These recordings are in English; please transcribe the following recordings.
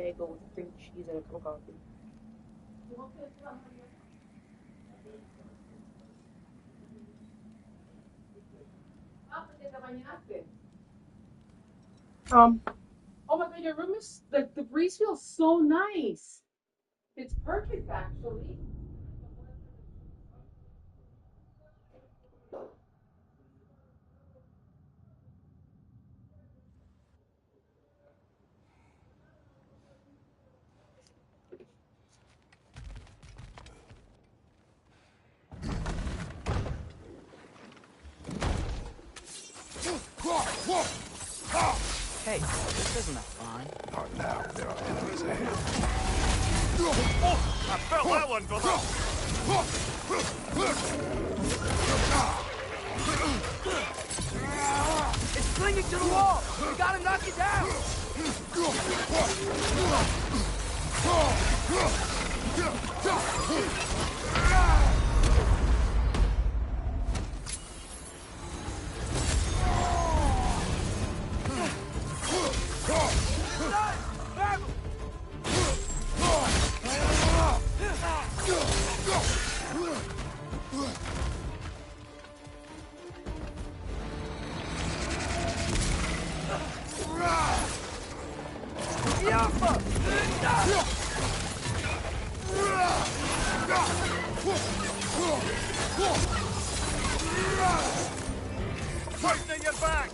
bagel with cream cheese and a cup of coffee. Um, oh my god, your room is the breeze feels so nice. It's perfect actually. Hey, this isn't a fine. Not now. There are enemies ahead. Oh, I felt that one, brother. It's clinging to the wall! We gotta knock it down! Tighten your back.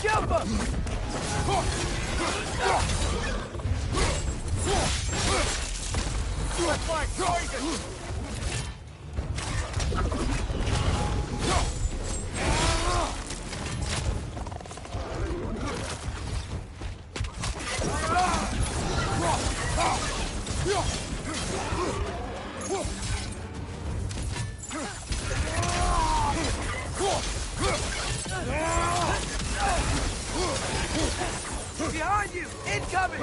Jump him! Left flank, poison. Behind you! Incoming!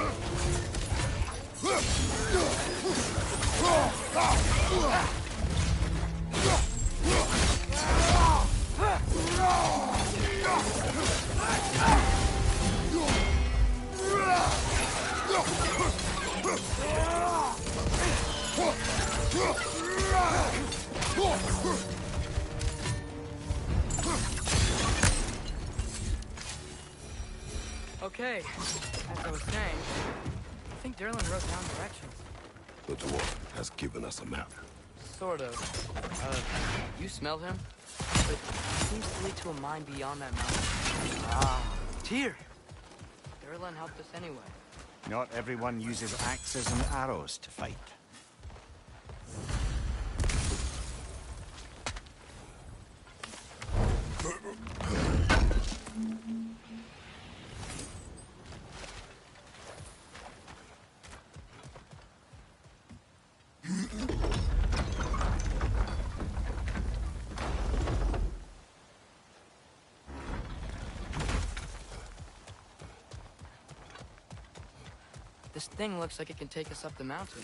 Okay, as I was saying, I think Derlin wrote down directions. The dwarf has given us a map. Sort of. You smelled him? But it seems to lead to a mine beyond that mountain. Ah, Tyr! Derlin helped us anyway. Not everyone uses axes and arrows to fight. This thing looks like it can take us up the mountain.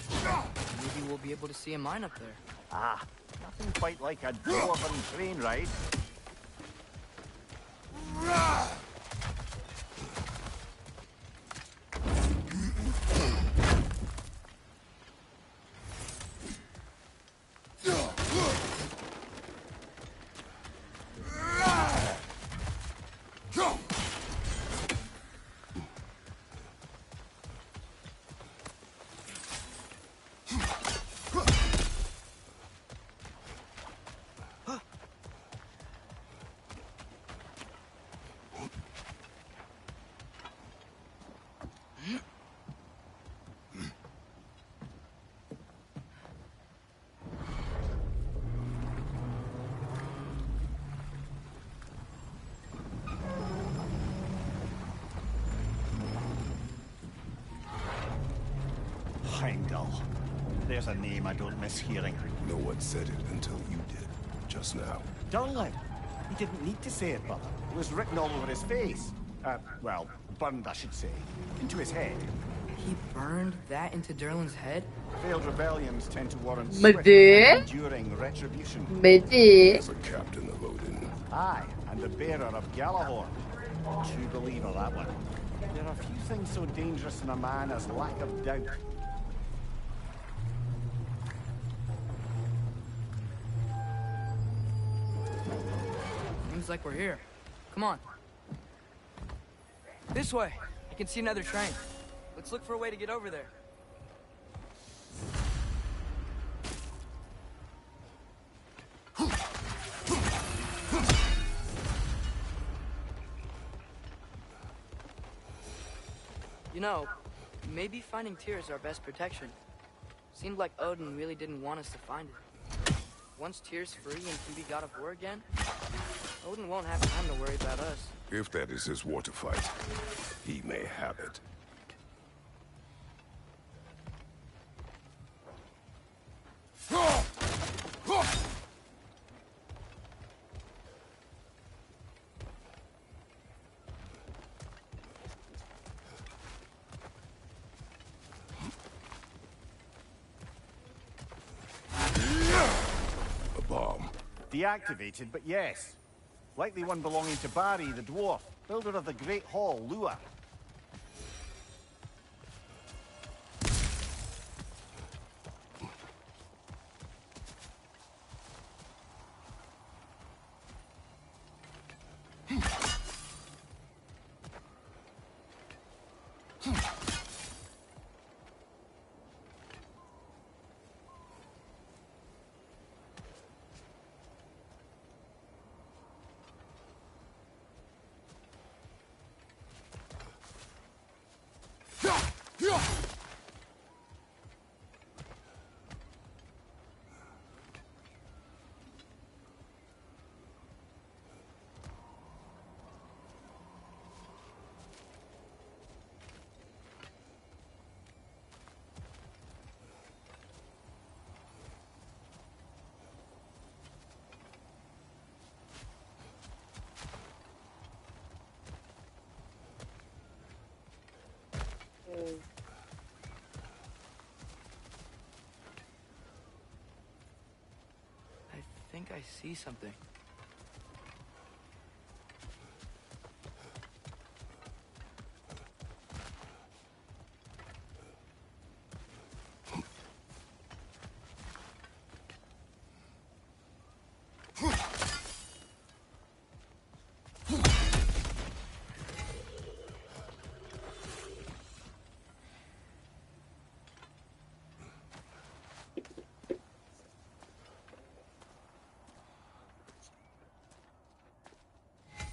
Maybe we'll be able to see a mine up there. Ah, nothing quite like a dwarven train ride. Heimdall. There's a name I don't miss hearing. No one said it until you did, just now. Durlin. He didn't need to say it, brother. It was written all over his face. Well, burned, I should say. Into his head. He burned that into Durlin's head? Failed rebellions tend to warrant Mày swift đế. and enduring retribution. Mấy gì? As a captain of Odin, Aye, and the bearer of Galahorn. True believer, that one. There are few things so dangerous in a man as lack of doubt. Seems like we're here. Come on. This way. I can see another train. Let's look for a way to get over there. You know, maybe finding Tyr is our best protection. Seemed like Odin really didn't want us to find it. Once Tyr's free and can be god of war again, Odin won't have time to worry about us. if that is his war to fight, he may have it. A bomb. Deactivated, but yes. Likely one belonging to Barry, the dwarf, builder of the Great Hall, Lua. I think I see something.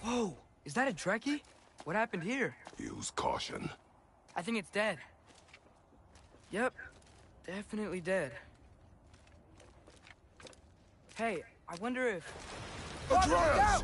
Whoa! Is that a Trekkie? What happened here? Use caution. I think it's dead. Yep. Definitely dead. Hey, I wonder if... Atreus!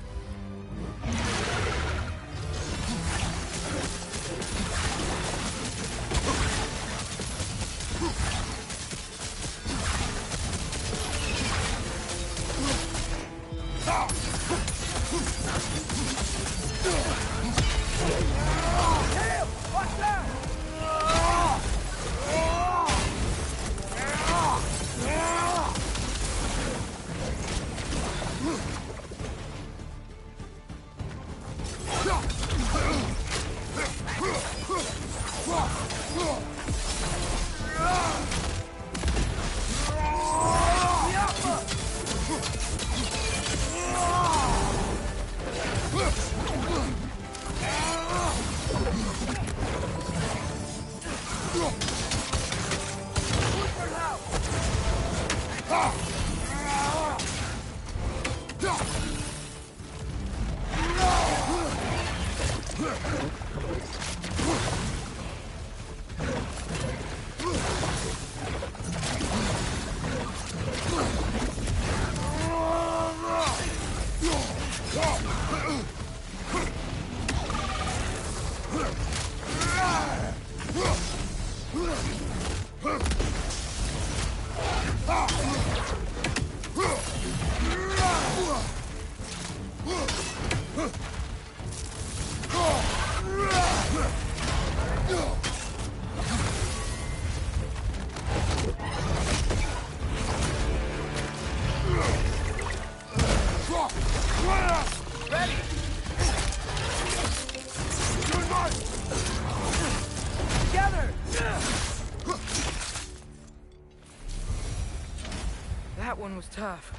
tough.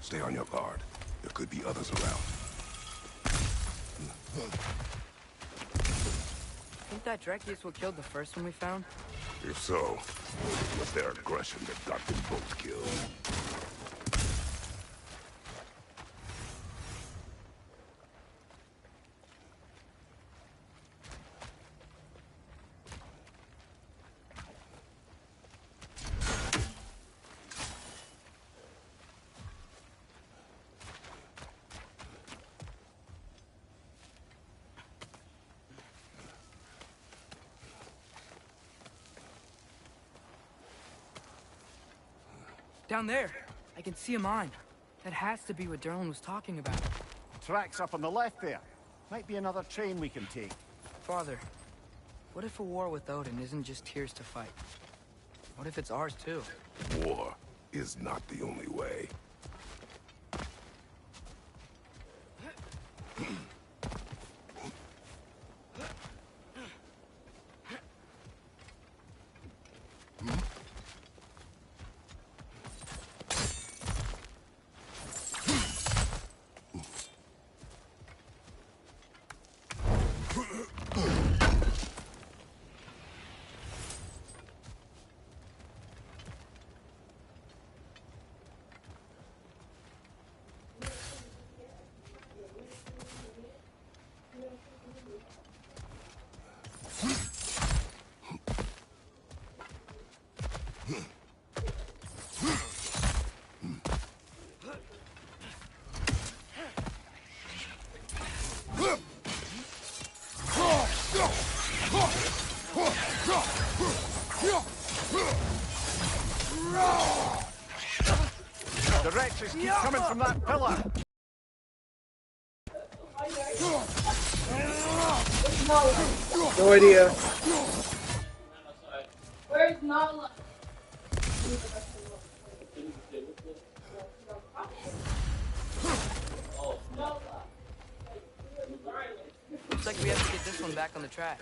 Stay on your guard. There could be others around. Think that Dreki is what killed the first one we found? If so, it was their aggression that got them both killed. Down there, I can see a mine. That has to be what Derlin was talking about. Tracks up on the left there. Might be another train we can take. Father, what if a war with Odin isn't just Tyr's to fight? What if it's ours too? War is not the only way. The wretches keep coming from that pillar. No idea. Where's Nala? Looks like we have to get this one back on the track.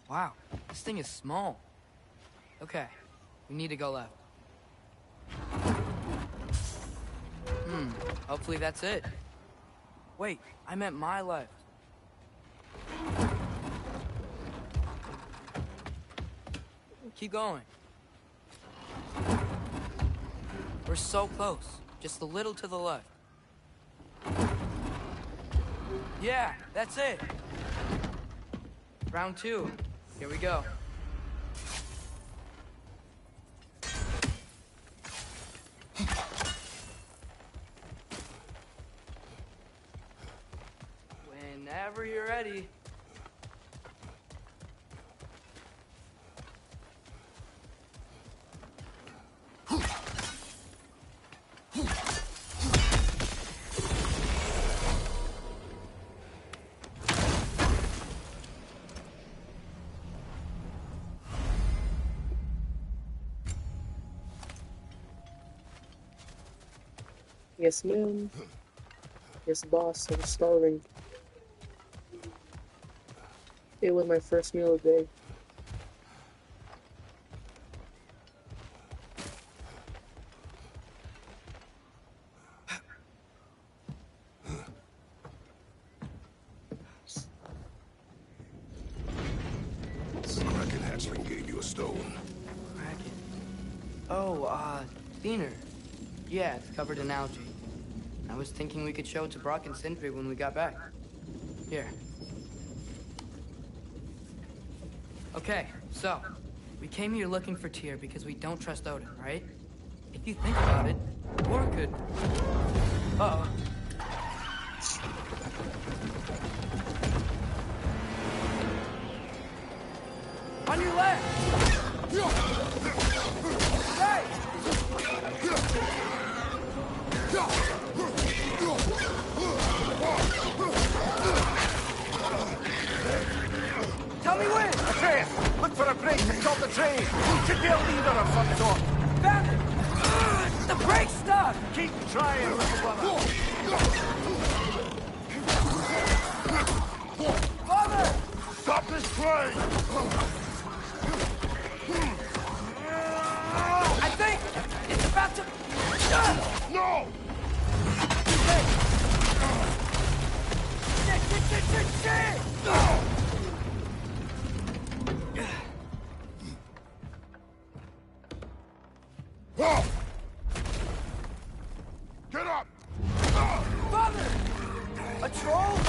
Wow, this thing is small. Okay, we need to go left. Hopefully that's it. Wait, I meant my left. Keep going. We're so close. Just a little to the left. Yeah, that's it. Round 2. Here we go. Whenever you're ready. Yes, ma'am. Yes, boss. I'm starving. It was my first meal of the day. Kraken hatchling gave you a stone. Kraken. Oh, Thinner. Yeah, it's covered in algae. I was thinking we could show it to Brock and Sindri when we got back. Here. Okay, so, we came here looking for Tyr because we don't trust Odin, right? If you think about it, war could... Uh-oh. On your left! Right! Tell me when! train! Look for a brake to stop the train! Should be a leader of some sort! Found it! The brake's stuck! Keep trying, little brother! Father! Stop this train! I think it's about to... No! Shit! Get up! Father! A troll?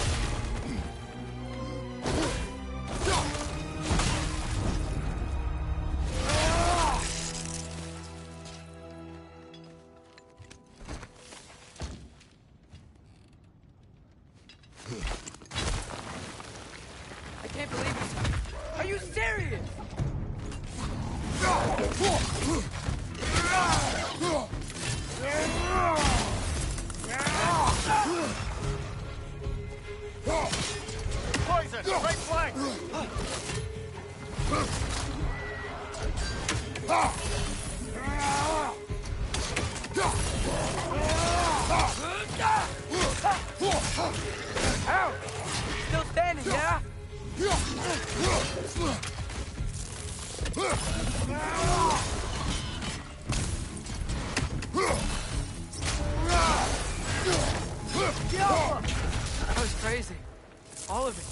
I can't believe it. Are you serious? Poison! Right flank! Ow! Still standing, yeah? That was crazy. All of it.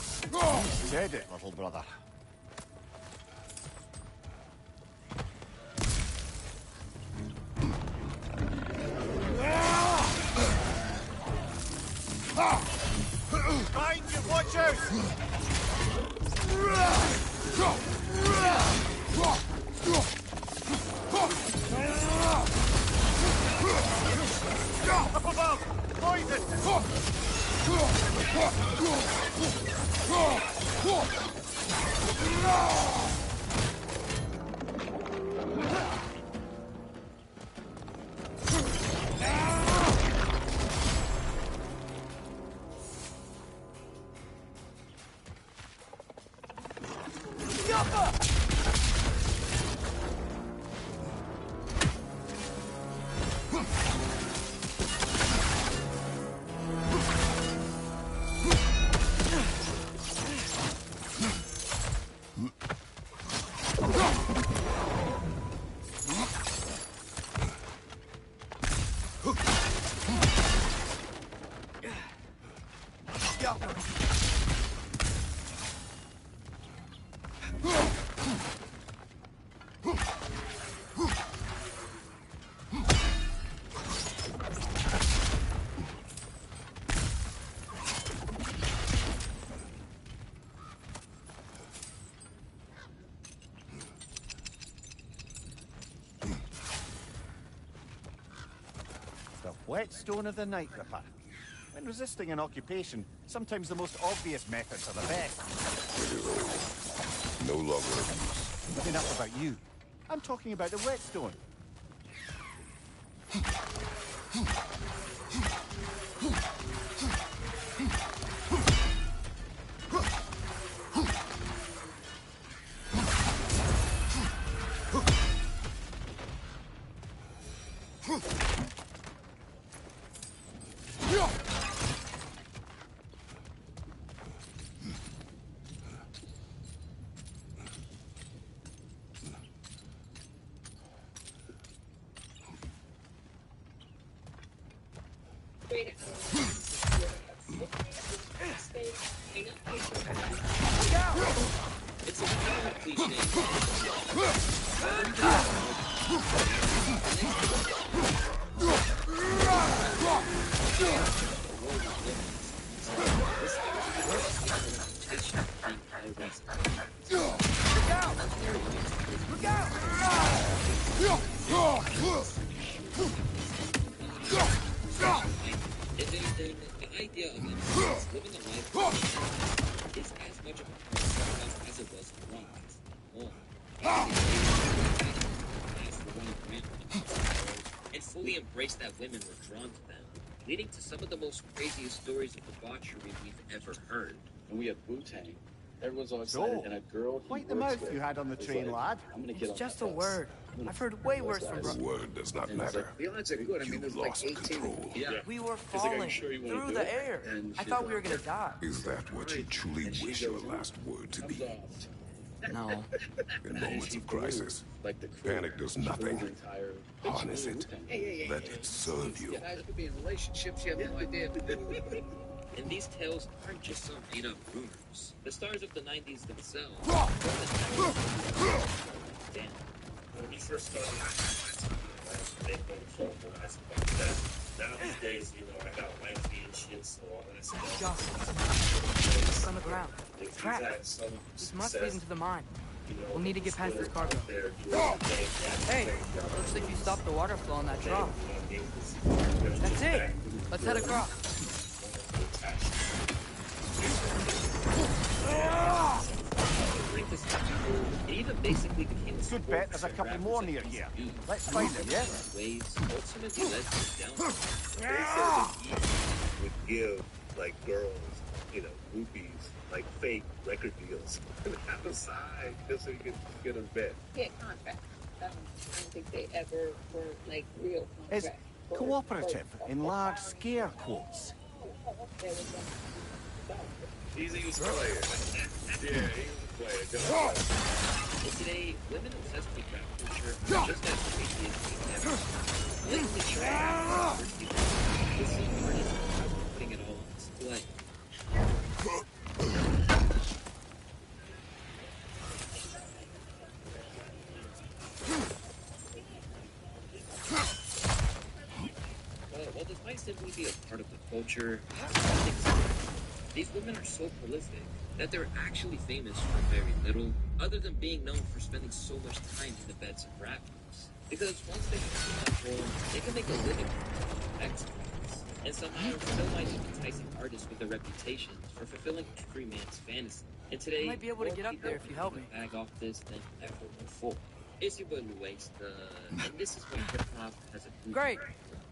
Said it, little brother. Behind you, watch out! Up above! Poison! The whetstone of the Night Ripper. When resisting an occupation, sometimes the most obvious methods are the best. No longer of use. Enough about you. I'm talking about the whetstone. The idea of themselves living a life is as much of a part as it was once. As the one grandmother and fully embraced that women were drawn to them, leading to some of the most craziest stories of debauchery we've ever heard. And we have Wu-Tang Everyone's all excited, So, and a girl he quite the works mouth with you had on the is train, like, lad. I'm gonna get It's on just that a bus. word. I'm gonna I've heard fuck way those worse from guys. The word does not And he's matter. like, The odds are good. I mean, You there's like lost 18. control. yeah. We were He's like, "Are you falling sure you wanna through do the it?" air. And I she's thought we were like, gonna die. Is that what you truly And she wish your goes, last word to comes be? off. No. In And moments she of crisis, blew, like the crew. panic does She blew nothing. the entire Harness it. Hey. Let it serve you. You guys could be in relationships. You have no idea. And these tales aren't just some made-up rumors. The stars of the 90s themselves. Damn. When we first started, they put a phone for us about that. Now these days, you know, I got wifey and shit, so all that stuff. Jocelyn. It's on the ground. Like, Trapped. that, some This must says, lead into the mine. you know, We'll need to get past this cargo. they're doing the thing, Hey, looks like you stopped the water flow on that trough. there's That's it. Let's head across. During this time, it even basically became a Good sport bet for there's a couple rappers more and near music here. dudes. Let's find them, yeah? Waves ultimately led to his downfall. They said that he would give, like, girls, you know, groupies, like, fake record deals on the side just so he could get a bet. Yeah, contract. I don't think they ever were like real Is contract. cooperative in large scare quotes. Easy was playing. Yeah, he was a player. Just a player. And today, women obsessed with rap culture are just as crazy as we ever. Blatantly trash. This is artists putting it all on display. While this might simply be a part of the culture, these women are so prolific that they're actually famous for very little, other than being known for spending so much time in the beds of rappers. Because once they have a platform, they can make a living from exploits, and somehow still might be enticing artists with a reputation for fulfilling every man's fantasy. And today, I might be able to more get up people there if you help me. bag off this than ever before. It's your boy Luis, and this is what hip-hop has a Great.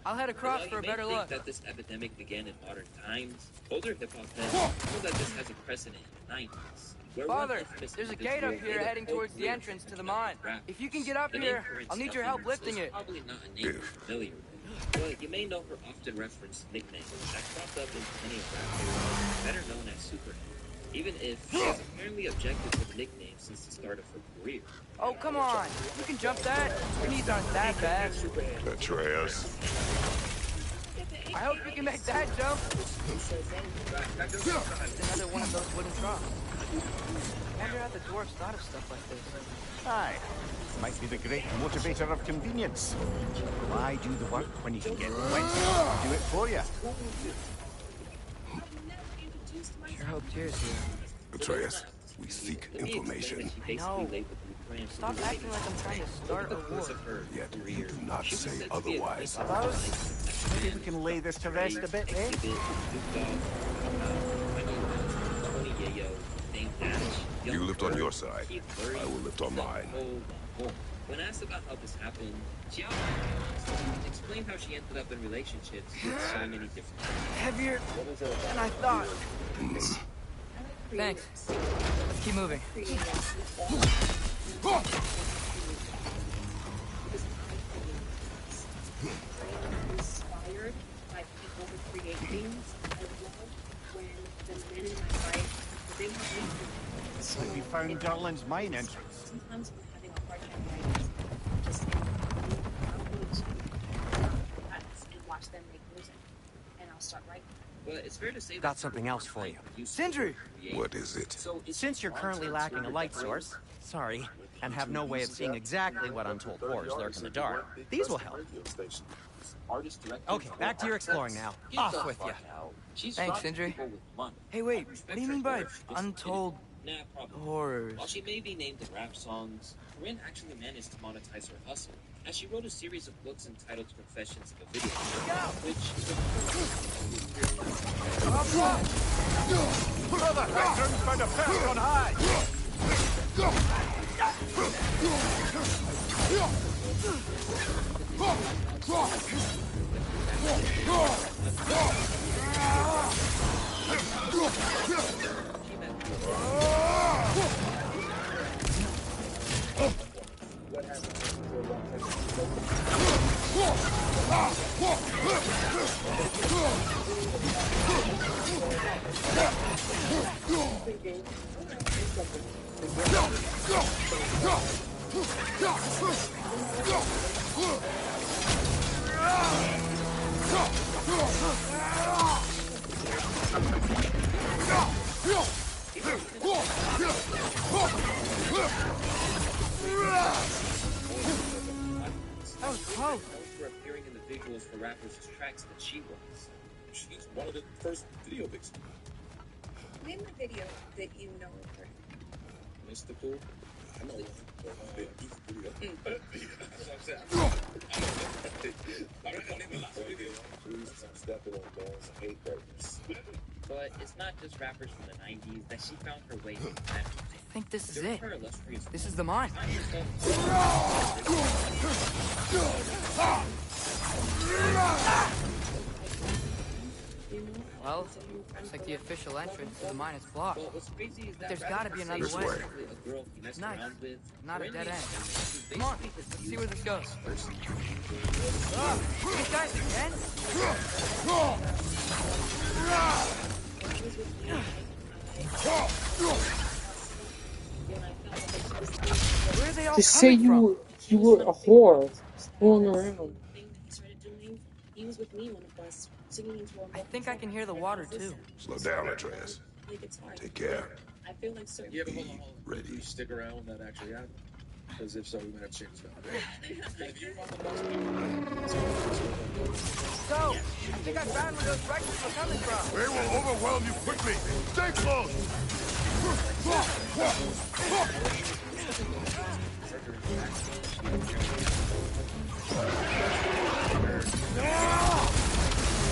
I'll head across While for a you may better think look. that this epidemic began in modern times, older hip-hop heads know that this has a precedent in the 90s. Where one Father, infamous there's a gate up individual here made a heading whole towards the career entrance to the from mine. rap. If you can get up The name here, Corinne I'll need your help Steffens lifting is it. probably not a name you're familiar with, but you may know her often referenced nickname that cropped up in plenty of rap lyrics, better known as Superhead. Even if she has apparently objected to the nickname since the start of her career. Oh, come on. You can jump that. Your knees aren't that bad. Atreus. I hope you can make that jump. It's another one of those wooden troughs. I wonder how the dwarves thought of stuff like this. Aye. Might be the great motivator of convenience. Why do the work when you can get Winston to do it for you? Sure hope Tears here. Atreus, we seek information. No. Stop acting like I'm trying to start a war. Yet you do not say otherwise. Suppose? Maybe we can lay this to rest a bit, eh? You lift on your side. I will lift on mine. When asked about how this happened, she explained how she ended up in relationships with so many different people. Heavier than I thought. Thanks. Let's keep moving. Inspired by people who create things. I love when the men in my life, they want me to. So We found Darlin's mine entrance. sometimes I'm having a hard time writing. Just and watch them make music, and I'll start writing. But it's fair to say Got something else for you. Sindri! What is it? Since you're currently lacking a light source, sorry, and have no way of seeing exactly what untold horrors lurk in the dark, these will help. Okay, back to your exploring now. Off with you. Thanks, Sindri. Hey, wait. What do you mean by untold horrors? While she may be named in rap songs, Corinne actually managed to monetize her hustle, as she wrote a series of books entitled Confessions of a Video, Brother, veterans found a perch on high! That was close. For appearing in the visuals for rappers' tracks that she was. She's one of the first video vixens. Name a video that you know of her. Mystical. I know. Stepping on those hate breakers. But it's not just rappers from the 90s that she found her way to. I think this is it. Her illustrious This is the mine. Well, looks like the official entrance to the mine is blocked. Well, what's crazy is that There's gotta be another This way. way. a girl he messed Nice. around with. Not a dead end. Basically Come on, his let's view. see where this goes. These guys again? Where are they all Just say coming from? you were a whore, fooling around. Thing that he started doing, he was with me on the bus, singing into a I think I can hear the water too. Slow down, Atreus. Take care. I feel like certain Yeah, but hold on, hold on. Ready. Do you stick around when that actually happened? Because if so, we might have to change that. So, I think I found where those wrecks were coming from. They will overwhelm you quickly. Stay close.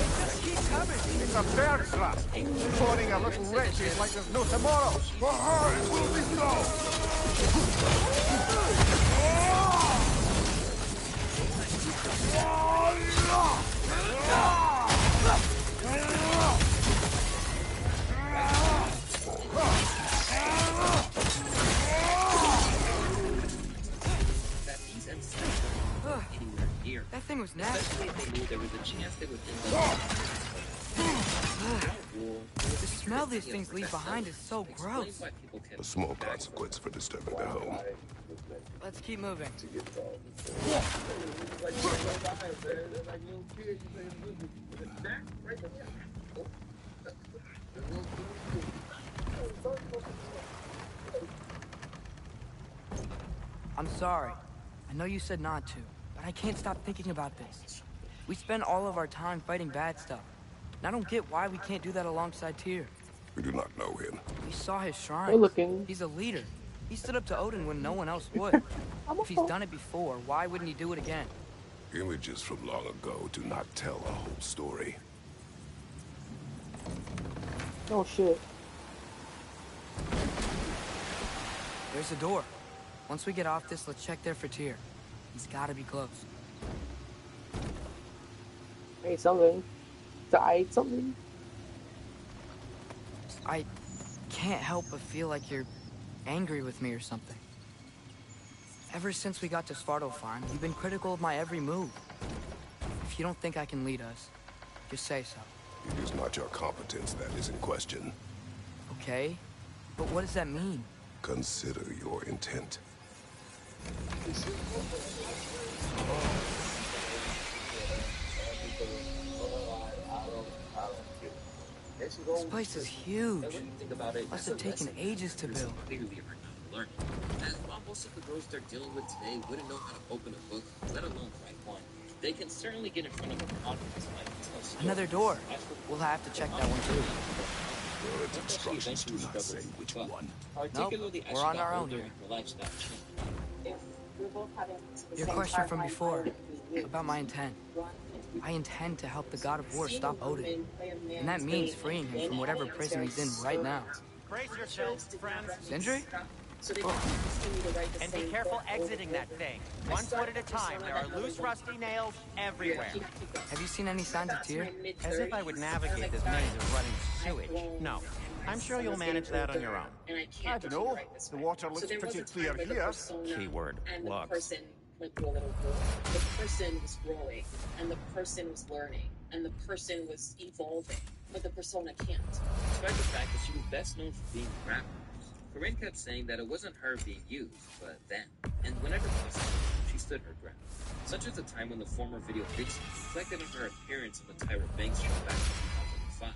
It's a bear trap. Pouring a little wretches like there's no tomorrow. It will be so. That these MCs don't go anywhere near. That thing was nasty. Especially if they knew there was a chance they would end up. The smell these things leave behind is so gross. A small consequence for disturbing their home. Let's keep moving. I'm sorry. I know you said not to, but I can't stop thinking about this. We spend all of our time fighting bad stuff. And I don't get why we can't do that alongside Tyr. We do not know him. We saw his shrine. We're looking. He's a leader. He stood up to Odin when no one else would. If he's done it before, why wouldn't he do it again? Images from long ago do not tell a whole story. Oh shit. There's a door. Once we get off this, let's check there for Tyr. He's gotta be close. Hey, something. Died something? I can't help but feel like you're angry with me or something. Ever since we got to Svartalfheim, you've been critical of my every move. If you don't think I can lead us, just say so. It is not your competence that is in question. Okay? But what does that mean? Consider your intent. This place is huge. And when you think about it, Must have taken ages to build. clearly are not learning. As while most of the girls they're dealing with today wouldn't know how to open a book, let alone write one, they can certainly get in front of a conference and tell stories. Another door. We'll have to check that one too. Well, its instructions do not say which one. Particularly as we're she on got our own older here. and her lifestyle changed. if we're both having the Your same question from timeline before, with about my intent. I intend to help the God of War stop Odin. And that means freeing him from whatever prison he's in right now. Brace yourselves, friends. Sindri? So they continue to write the And be same careful book over exiting and that over. thing. One foot at a time. There are loose, rusty nails everywhere. Have you seen any signs of Tyr? As if I would navigate this maze of running sewage. No. I'm sure you'll manage that on your own. And I I can't don't know. write this The way. water So looks there was pretty a time clear where the here. persona Keyword, and the looks. person went through a little growth. The person was growing, and the person was learning, and the person was evolving, but the persona can't. Despite the fact that she was best known for being a rapper, Corinne kept saying that it wasn't her being used, but them. And whenever possible, she stood her ground. Such as the time when the former video vixen reflected on her appearance on the Tyra Banks show back in 2005,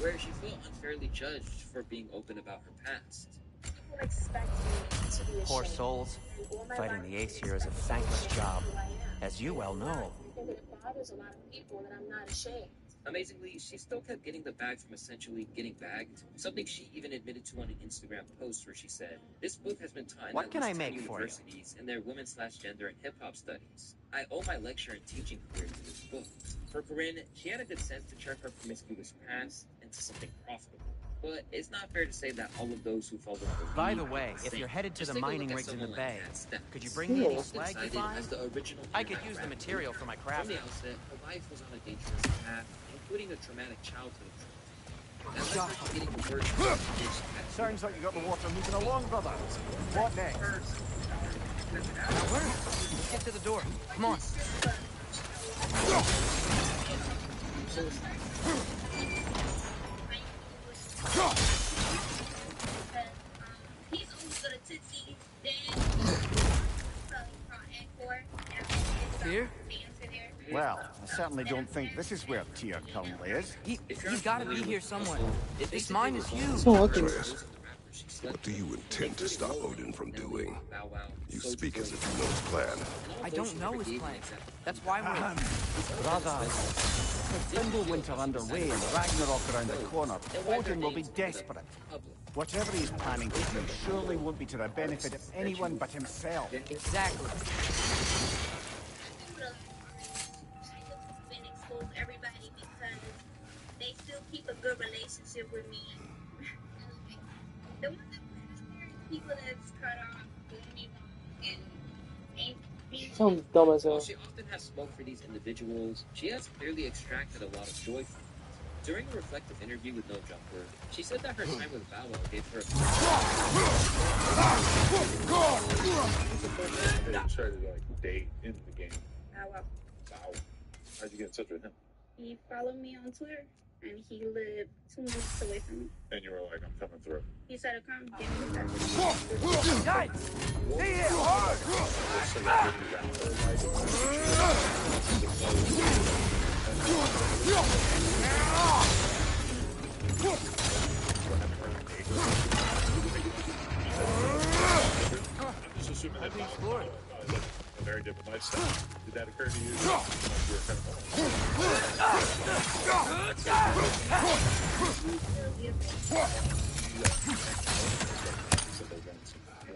where she felt unfairly judged for being open about her past. People expect me to be Poor ashamed. souls. And all my Fighting life, the Ace here is a thankless job, who I am. as you well know. I think it bothers a lot of people that I'm not ashamed. Amazingly, she still kept getting the bag from essentially getting bagged, something she even admitted to on an Instagram post where she said, "This book has been taught in What at can least I 10 make for you?" universities in their women/gender and hip-hop studies. I owe my lecture and teaching career to this book." For Corinne, she had a good sense to turn her promiscuous past into something profitable. But it's not fair to say that all of those who follow her By lead the are way, if same. you're headed to Just the take a look mining at rigs in the someone like bay, Kat Stevens. could you bring me Cool. any Often slag you cited find? as the original I could internet use the rapper. material for my From craft. the outset, her life was on a dangerous path, including a traumatic childhood. That led her to getting the word Sounds like you got the water moving along, brother. What next? Now where? Let's get to the door. Come on. He's always good at Tootsie. Here? Well, I certainly don't think this is where Tyr currently is. He's got to be here somewhere. This mine is huge. So lucky. Atreus, what do you intend to stop Odin from doing? You speak as if you know his plan. I don't know his plan. That's why we're... Brother, with Fimbulwinter underway and Ragnarok around the corner, Odin will be desperate. Whatever he's planning to do surely won't be to the benefit of anyone but himself. Exactly. Been exposed to everybody because they still keep a good relationship with me. The ones that people that's cut off, doing me wrong, and ain't being Sounds dumb as While hell. she often has smoke for these individuals, she has clearly extracted a lot of joy from them. During a reflective interview with No Jumper, she said that her time with Bow Wow gave her a They tried to like date in the game. Bow Wow. Wow. How'd you get in touch with him? He followed me on Twitter, and he lived 2 minutes away from me. And you were like, I'm coming through. He said to come get me the Guys! I'm just assuming that a very different lifestyle. Did that occur to you?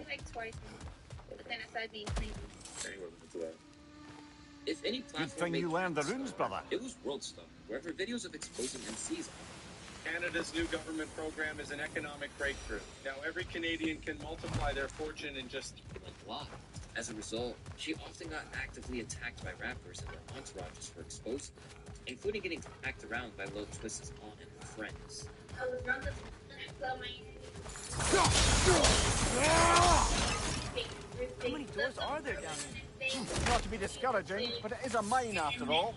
like twice, but then I started being crazy. Anywhere into that. If any Good platform thing you made learned the Kat runes, star, brother. it was Worldstar, where her videos of exposing MCs Canada's new government program is an economic breakthrough. Now every Canadian can multiply their fortune in just... it went live. As a result, she often got actively attacked by rappers and their entourages for exposing them, including getting packed around by Lil Twist's aunt and her friends. I was drunk as well, How many doors are there down here? Not to be discouraging, but it is a mine after all.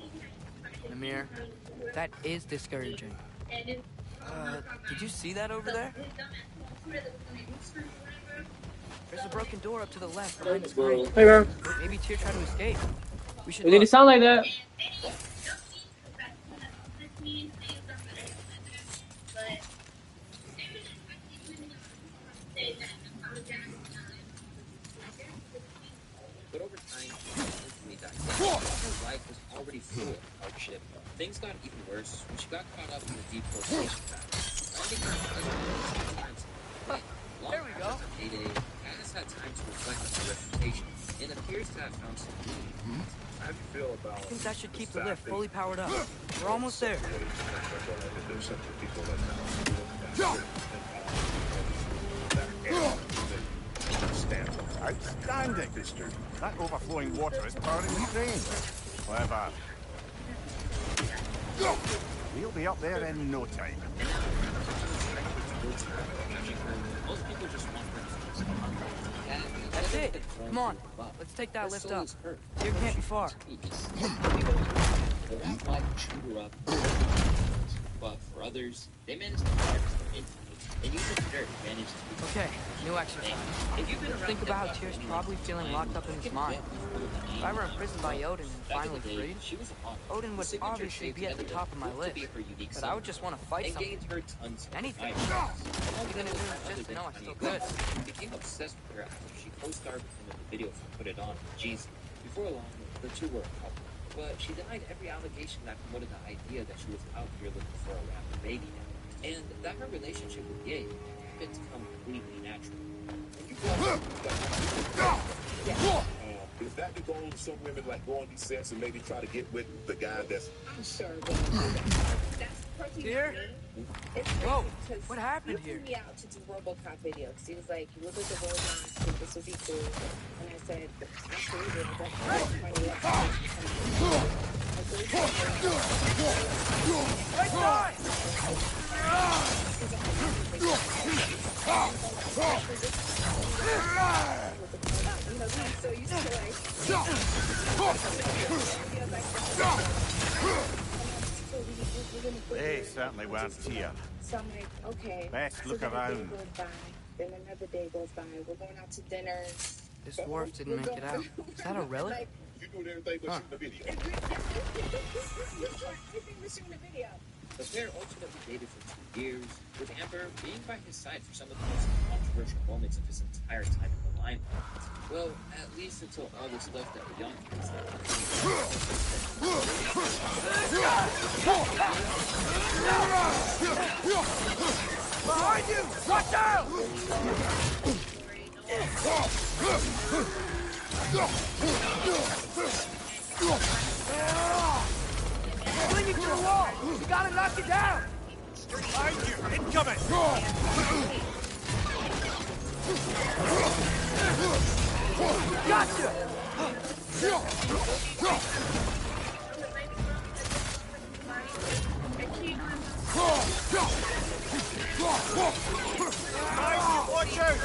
Namir, that is discouraging. Did you see that over there? There's a broken door up to the left behind this crate. Hey, bro. Maybe Tyr tried to escape. We should It didn't look. sound like that. But over time, instantly died down. Her life was already full of hardship. Things got even worse when she got caught up in the deportation battle. Landing her husband sometimes There we go. after payday, Kat has had time to reflect on her reputation and appears to have found some meaning. How do you feel about... I think that should keep the lift fully powered up. We're almost there. There's some people that now stand Outstanding. That overflowing water is powering the train. Clever. We'll be up there in no time. Most people just want her to That's it. Come on. Let's take that lift up. Tyr can't be far. That might chew her up. But for others, they manage to harvest their influence and use it to their advantage to become Okay, new exercise. If you've been around Think about how Hemlock Tyr's for any probably length of feeling time, locked up in you his can mind. bet her the If name I were of imprisoned by Odin and Back in finally the day, freed, she was a model. Odin would Her signature obviously shaped be at the evident top of my proved to list. be her unique But I would just want to fight and something. gained her tons of Anything. admiration. Even if it was just to know I still could. He became obsessed with her after she co-starred with him in the video for Put It On with Jeezy. Before long, the two were a couple. But she denied every allegation that promoted the idea that she was out here looking for a rapper baby now. And that her relationship with Ye happened to come completely natural. Is that to go on some women like go on these sets and maybe try to get with the guy that's... I'm sure, but that's personally Dear? me. It's Whoa, because what happened he here? took me out to do RoboCop videos. He was like, you look at the robots, think this would be cool. And I said, absolutely. They certainly weren't here. So I'm like, okay. Best So look then a day around. goes by, then another day goes by. We're going out to dinner. This dwarf didn't make it out. Is that a relic? Like, You doing everything but shooting the video. everything was shooting a video. The pair ultimately dated for 2 years, with Amber being by his side for some of the most controversial moments of his entire time in the limelight. Well, at least until all the stuff that the young kids Behind you! Watch out! Bring it to the wall! You gotta knock it down! Behind you! Incoming! Gotcha! Behind you! Watch out!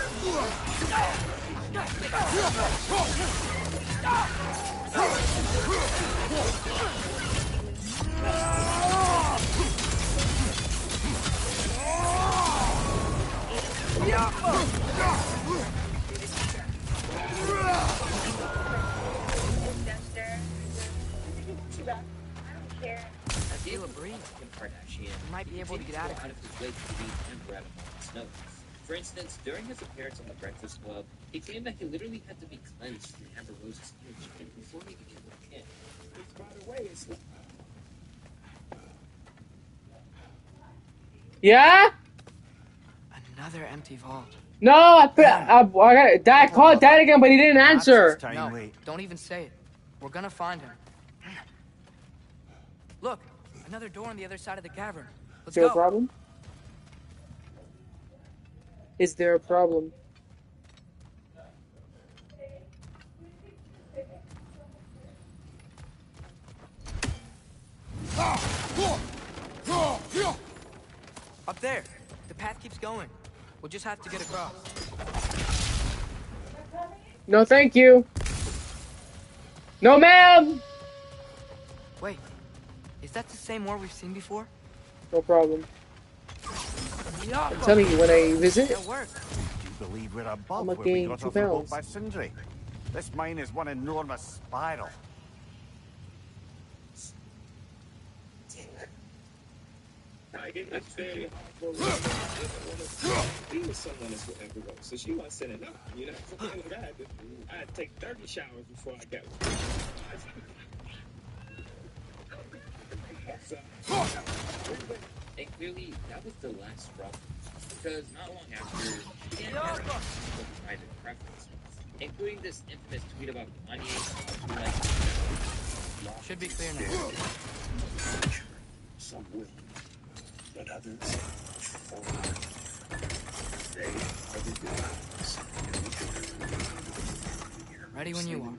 As he breathed, Kim Kardashian might be able to get out of out of his way to leave Amber at a moment's notice. For instance, during his appearance on The Breakfast Club, he claimed that he literally had to be cleansed from Amber Rose's image before he could get with Kim. Which, by the way, is Yeah? Another empty vault. No, I got it. Dad called Dad again, but he didn't answer. No, don't even say it. We're gonna find him. Look, another door on the other side of the cavern. Let's Is there a go. problem? Is there a problem? Up there. The path keeps going. We'll just have to get across. No, thank you. No, ma'am. Wait, is that the same war we've seen before? No problem. I'm telling you, when I visit, That worked. Do you believe we're above I'ma where we gain got 2 off the boat pounds. by Sindri? This mine is one enormous spiral. I get it. He was someone that's forever go. So she wasn't sending up. You know, so at the end of that, I had to take 30 showers before I got And clearly, that was the last straw. Because not long after, she began having some private preferences, including this infamous tweet about Kanye. Should be clear now. Some will, but others won't. They are the gods. Ready when you are.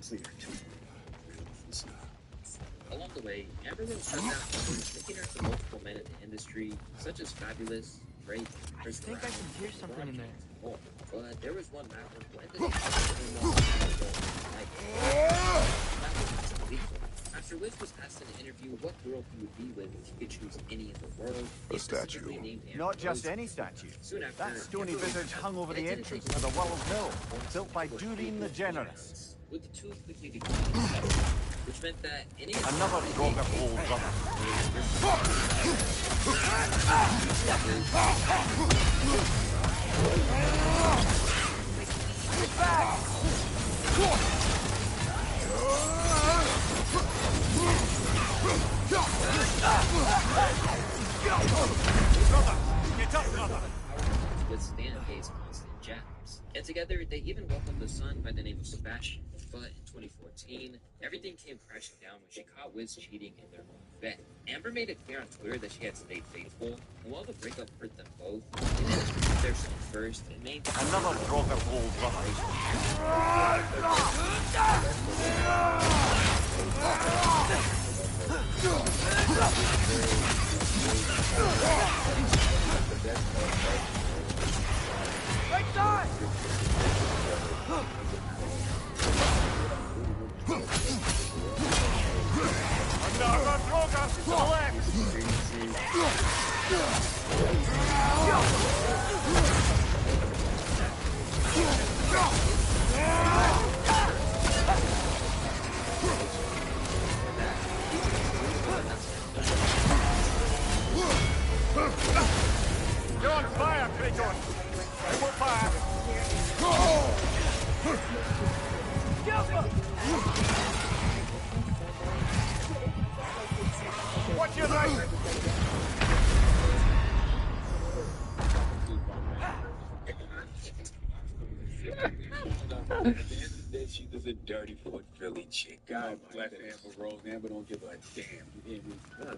Along the way, Amber Rose shut down others, taking her to multiple men in the industry, such as Fabulous, Drake, I think I can hear something in there. more. But there was one rapper who ended up after Liz was asked in an interview what girl girl he would be with if he could choose any in the world. A statue. Not just any statue. Soon after, That stony Amber visage hung over the entrance to the World Mill, built by Durin the Generous. with the two quickly becoming settled, which meant that any Another drug of old brother. Get up, brother! to withstand Hayes' constant jabs. And together, they even welcomed a son by the name of Sebastian. But in 2014, everything came crashing down when she caught Wiz cheating in their own bed. Amber made it clear on Twitter that she had stayed faithful, and while the breakup hurt them both, they managed to put their son first and maintain Another drug of old brother. Right side! Another droga to the left! You're on fire, Kratos! They will fire! Watch your right! At the end of the day, she was a dirty foot Philly chick. God bless Amber Rose. Amber don't give a damn. You hear me?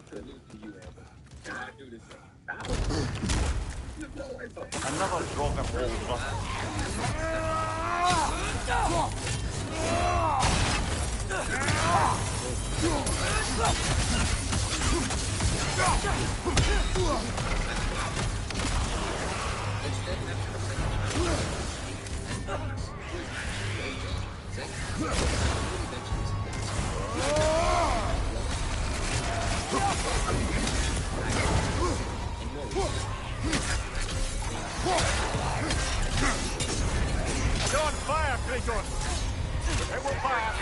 Salute to you, Amber. And I do the same. Another drug of old brother. You're on fire, Kratos! They will fire!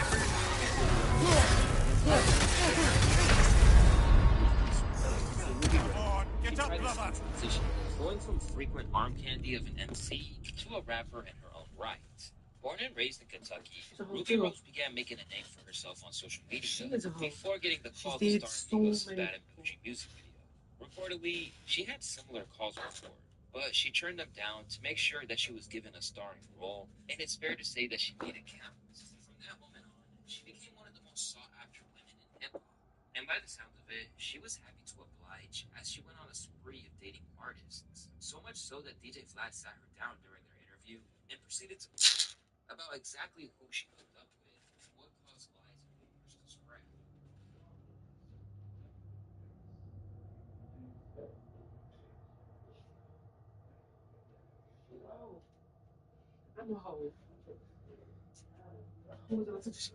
Come on, get up, brother! transition, going from frequent arm candy of an MC to a rapper in her own right. Born and raised in Kentucky, Ruby Rose began making a name for herself on social media before getting the call to star in Eagles' Bad and Bougie music video. Reportedly, she had similar calls before, but she turned them down to make sure that she was given a starring role, and it's fair to say that she made it count. From that moment on, she became one of the most sought-after women in hip-hop. And by the sound of it, she was happy to oblige as she went on a spree of dating artists. So much so that DJ Flat sat her down during their interview and proceeded to about exactly who she hooked up with and what caused lies and rumors to spread. Wow. I'm a hoe. Who was it?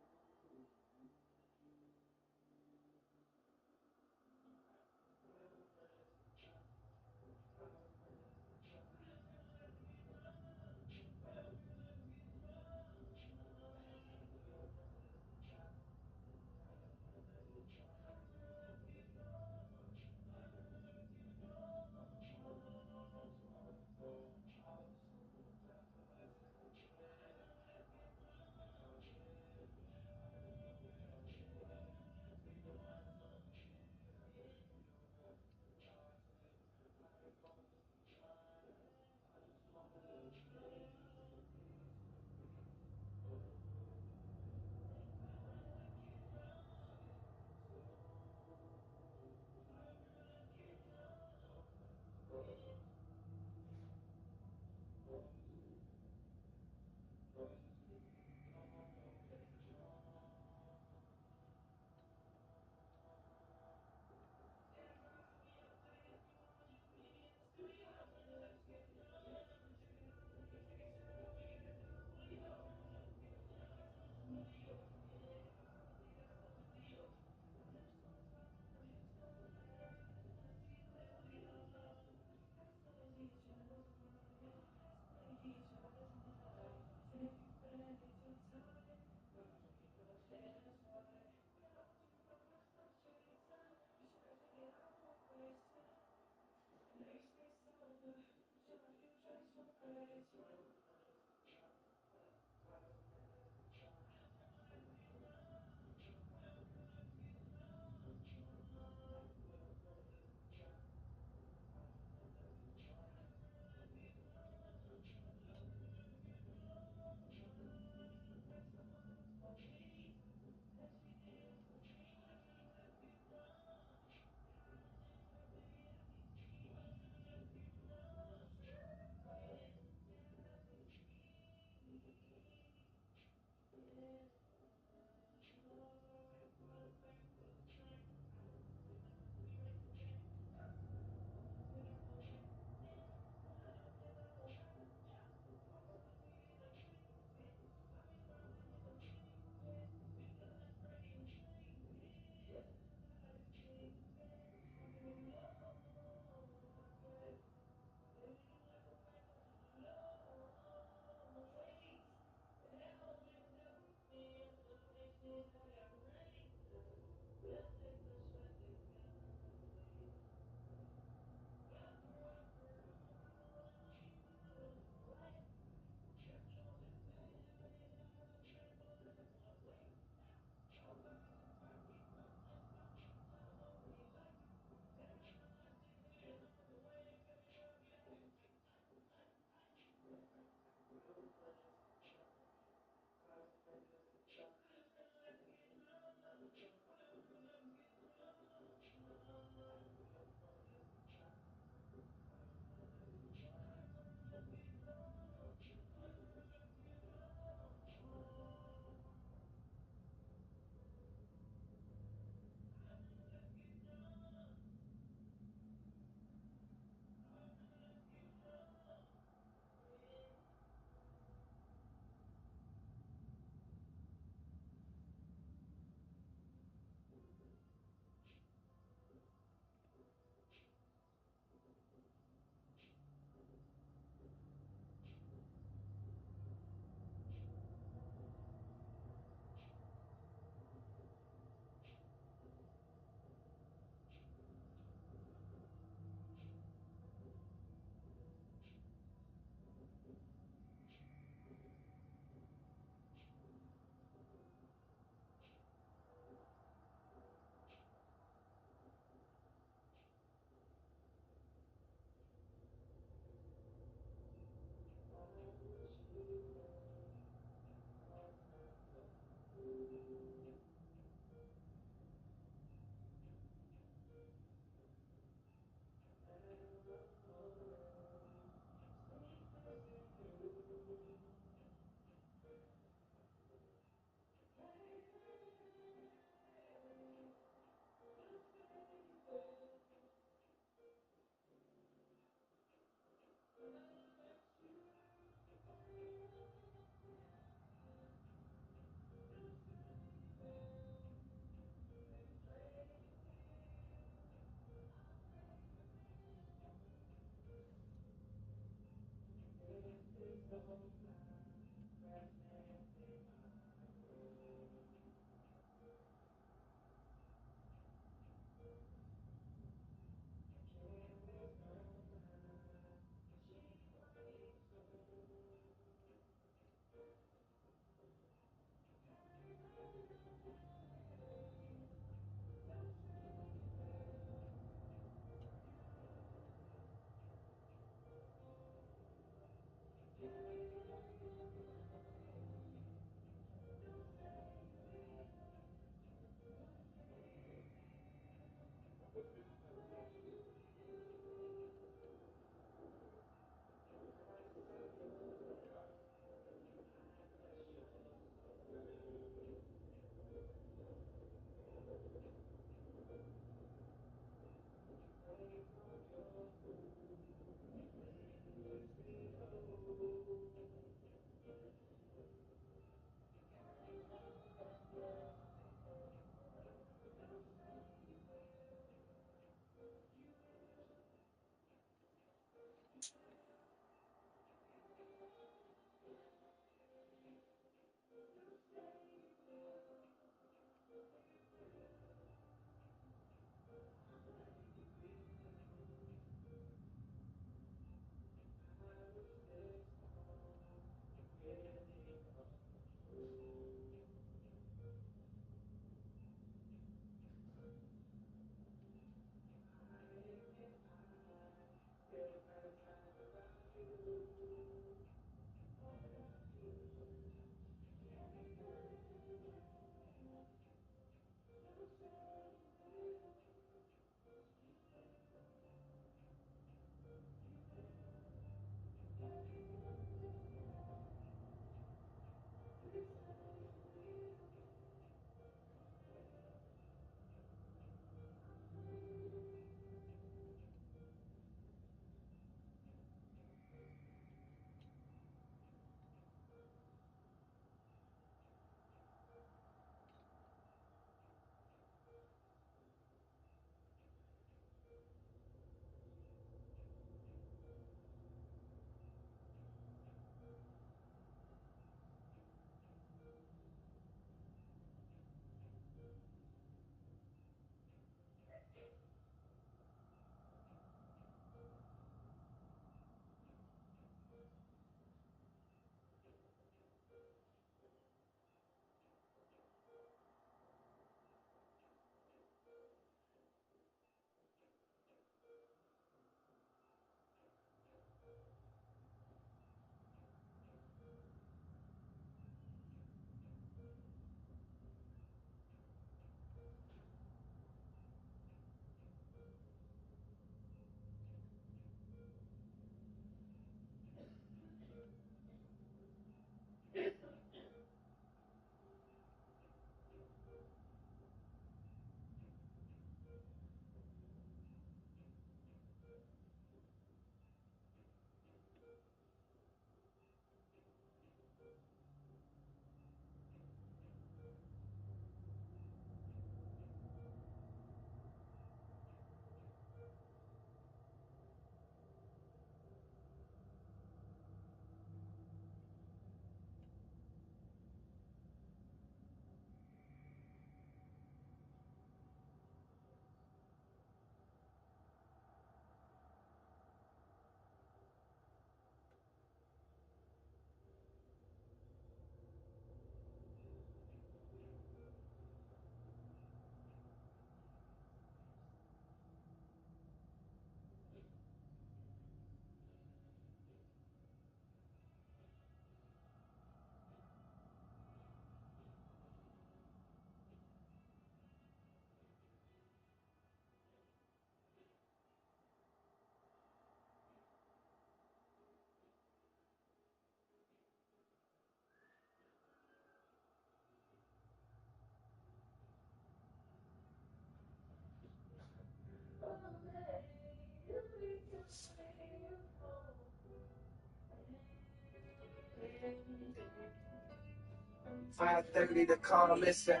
5:30, the call missing.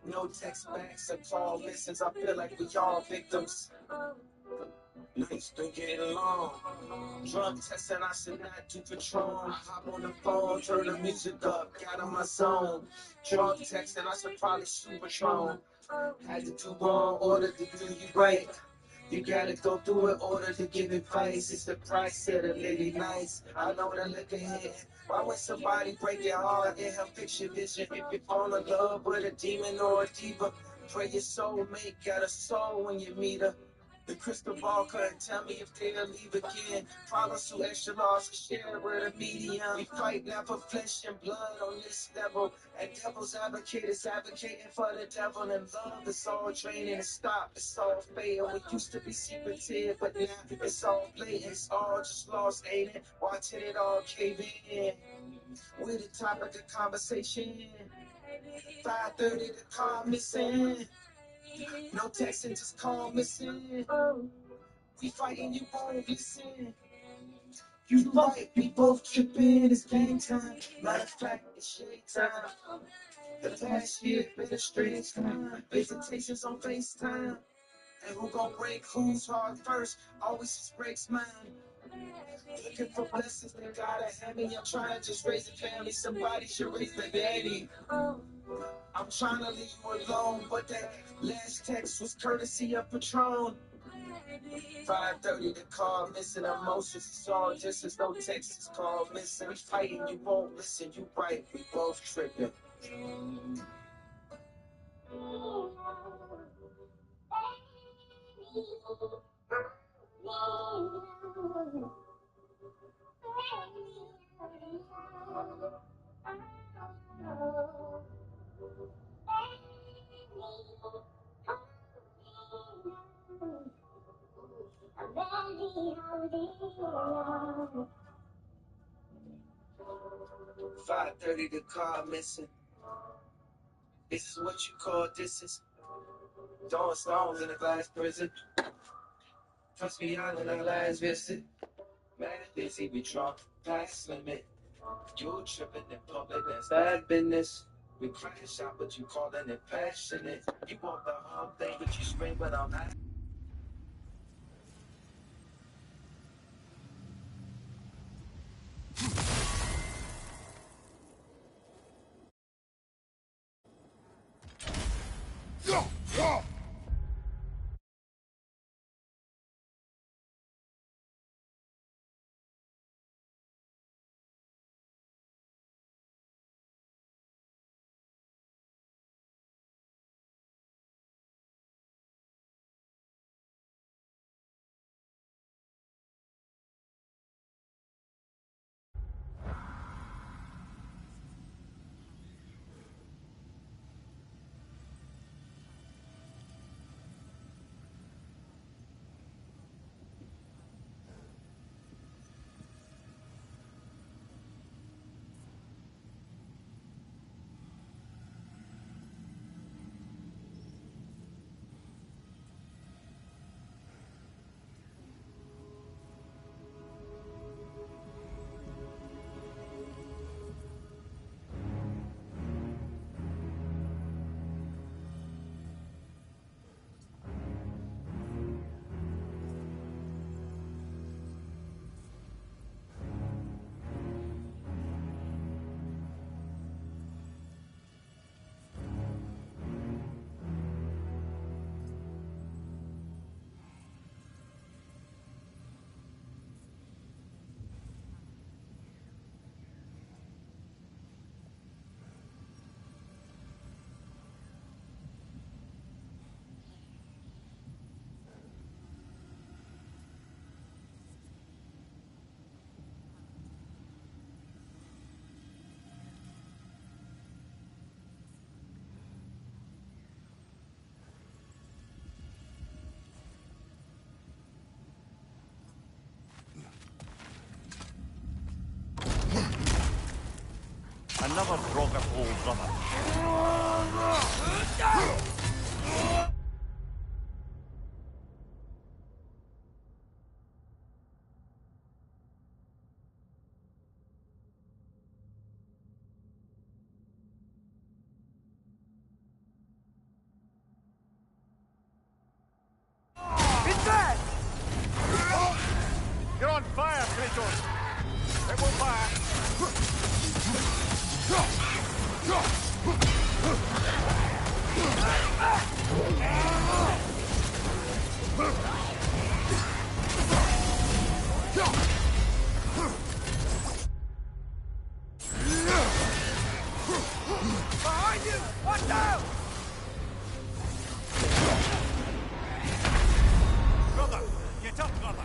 No text backs or call misses. I feel like we all victims. Nights been getting long. Drug testing, I should not do Patron. Hop on the phone, turn the music up, got on my zone. Drug texting, I should probably shoot Patron. Had to do wrong, order to do you right. You gotta go through it, order to give advice. It's the price of the lady nice. I know the look ahead. Why would somebody break your heart in her picture vision? If you fall in love with a demon or a diva, pray your soulmate got a soul when you meet her. The crystal ball couldn't tell me if they'll leave again. Problems too extra large to share with a medium. We fight now for flesh and blood on this level. And devil's advocate is advocating for the devil. And love is all draining and stop. It's all fail. We used to be secretive, but now it's all blatant. It's all just lost, ain't it? Watching it all cave in. We're the topic of conversation. 5:30, the car missing. No texting, just call missing. We fighting, you won't listen. You right, we both tripping. It's game time. Matter of fact, it's shade time. The past year been a strange time. Visitations on FaceTime. And who gon' break whose heart first? Always just breaks mine. Looking for blessings that God had me. I'm trying to just raise a family. Somebody should raise the daddy. I'm trying to leave you alone, but that last text was courtesy of Patron. 5:30, the call missing. Emotions, it's all just as no text is called missing. We fighting, you won't listen. You right, we both tripping. .30, the car missing. This is what you call distance. Throwing stones in a glass prison. Trust me, on our last visit. Man, busy, we drunk, past limit. You tripping in public, that's bad business. We crash out, but you calling it passionate. You want the whole thing, but you scream, but I'm not. Another Drogot hole, brother. Kratos! It will fire! Behind you! Watch out! Brother! Get up, brother!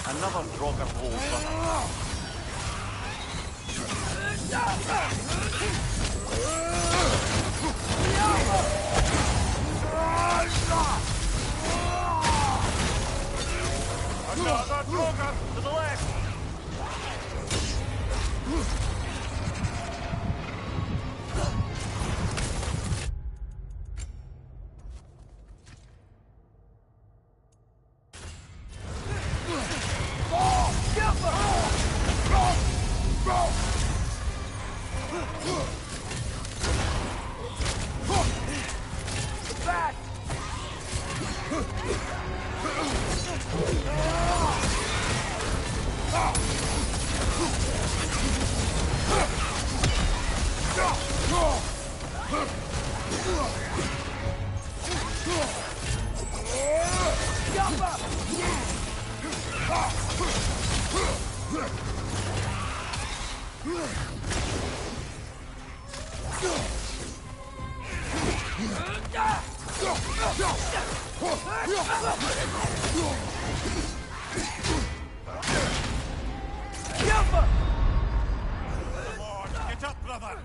Another Draugr hole, brother. Another Draugr to the left! Get up, brother!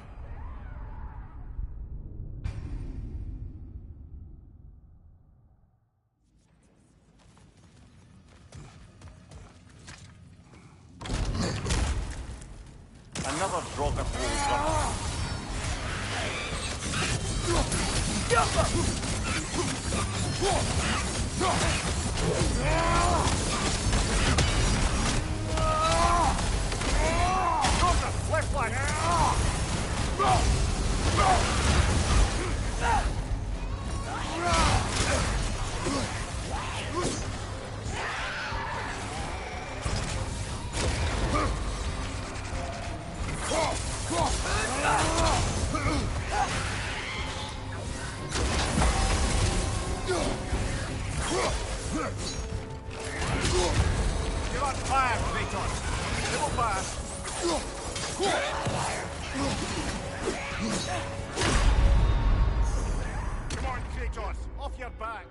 Another Draugr hole, brother. Draugr, left flank! You're on fire, Kratos! It will fire! Come on, Kratos! Off your back!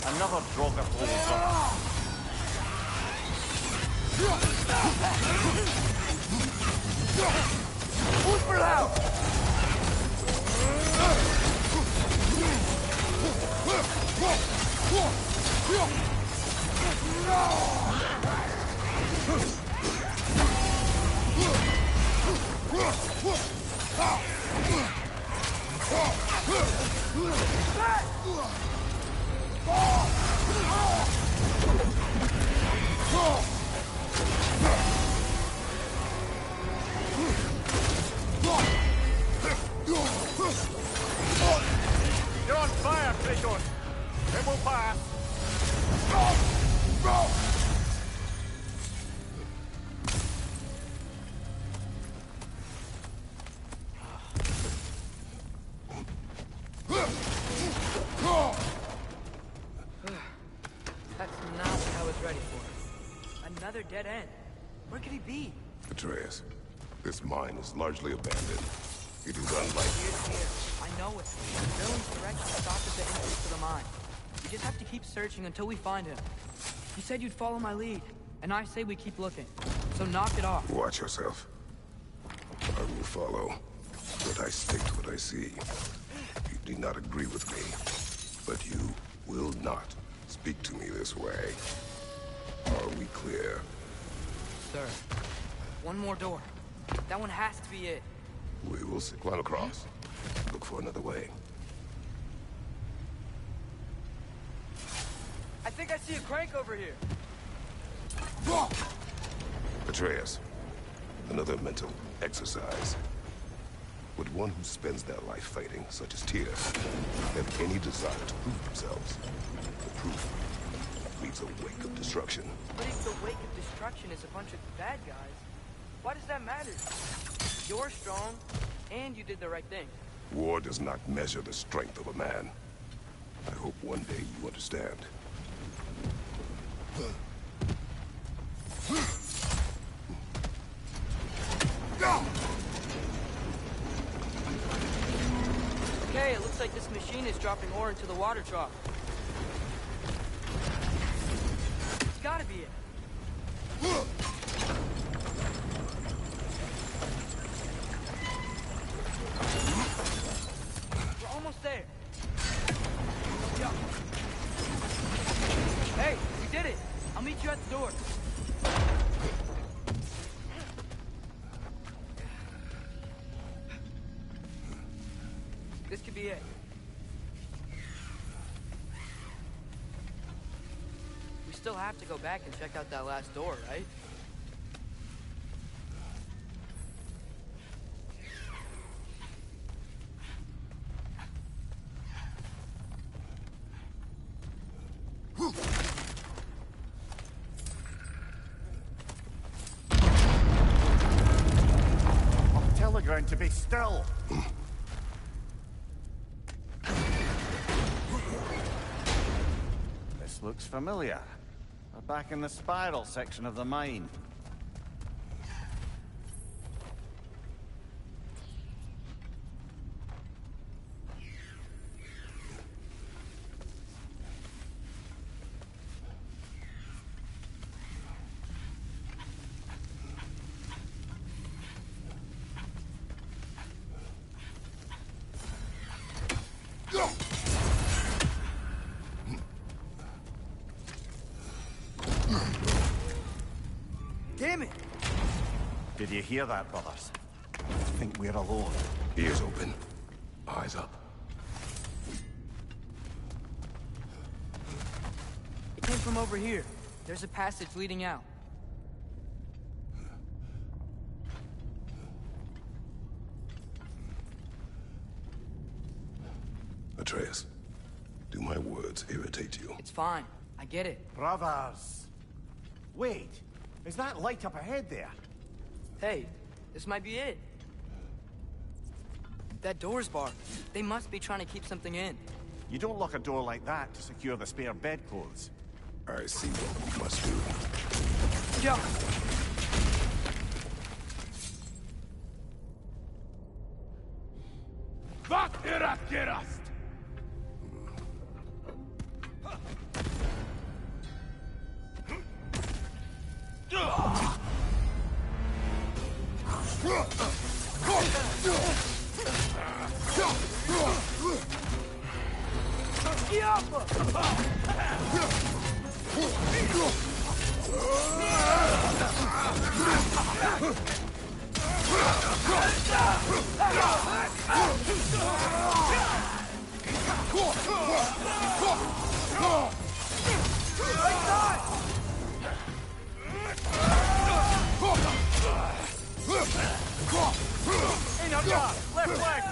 Another Draugr hole, brother. Who's for help? You're on fire, Kratos! It will pass! That's not what I was ready for. Another dead end. Where could he be? Atreus, this mine is largely abandoned. It is unlikely. Here. I know it. Villain's direction stopped at the entrance to the mine. We just have to keep searching until we find him. You said you'd follow my lead, and I say we keep looking. So knock it off. Watch yourself. I will follow, but I stick to what I see. You do not agree with me, but you will not speak to me this way. Are we clear? Sir, one more door. That one has to be it. We will see. Climb across. Look for another way. I think I see a crank over here. Atreus, another mental exercise. Would one who spends their life fighting, such as Tyr, have any desire to prove themselves? The proof leaves a wake of destruction. But if the wake of destruction is a bunch of bad guys, why does that matter? You're strong, and you did the right thing. War does not measure the strength of a man. I hope one day you understand. Okay, it looks like this machine is dropping ore into the water trough. It's gotta be it. We're almost there. Yeah. Hey, we did it. I'll meet you at the door. This could be it. We still have to go back and check out that last door, right? Tell the ground to be still. This looks familiar. We're back in the spiral section of the mine. Damn it! Did you hear that, brothers? I think we're alone. Ears open. Eyes up. It came from over here. There's a passage leading out. Atreus, do my words irritate you? It's fine. I get it. Brothers! Wait! Is that light up ahead there? Hey, this might be it. That door's barred. They must be trying to keep something in. You don't lock a door like that to secure the spare bedclothes. I see what we must do. Yeah. Vart är att gerast? Left leg!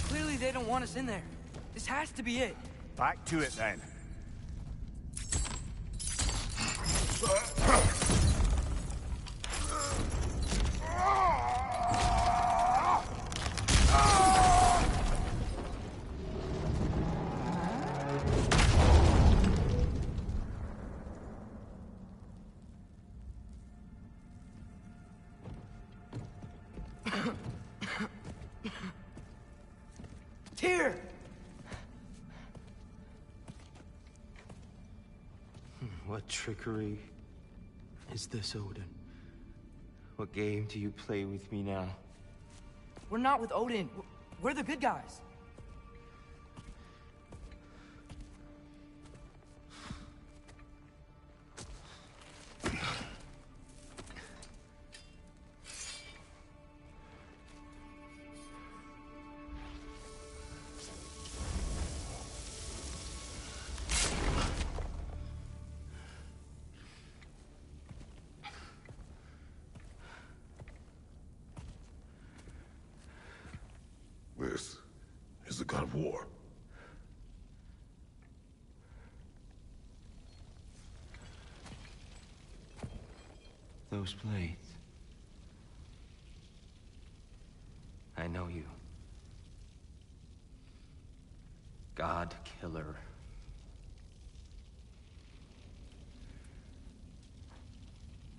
Clearly they don't want us in there. This has to be it. Back to it then. Tyr! What trickery is this, Odin? What game do you play with me now? We're not with Odin. We're the good guys. This is the god of war. Those blades. I know you. God Killer.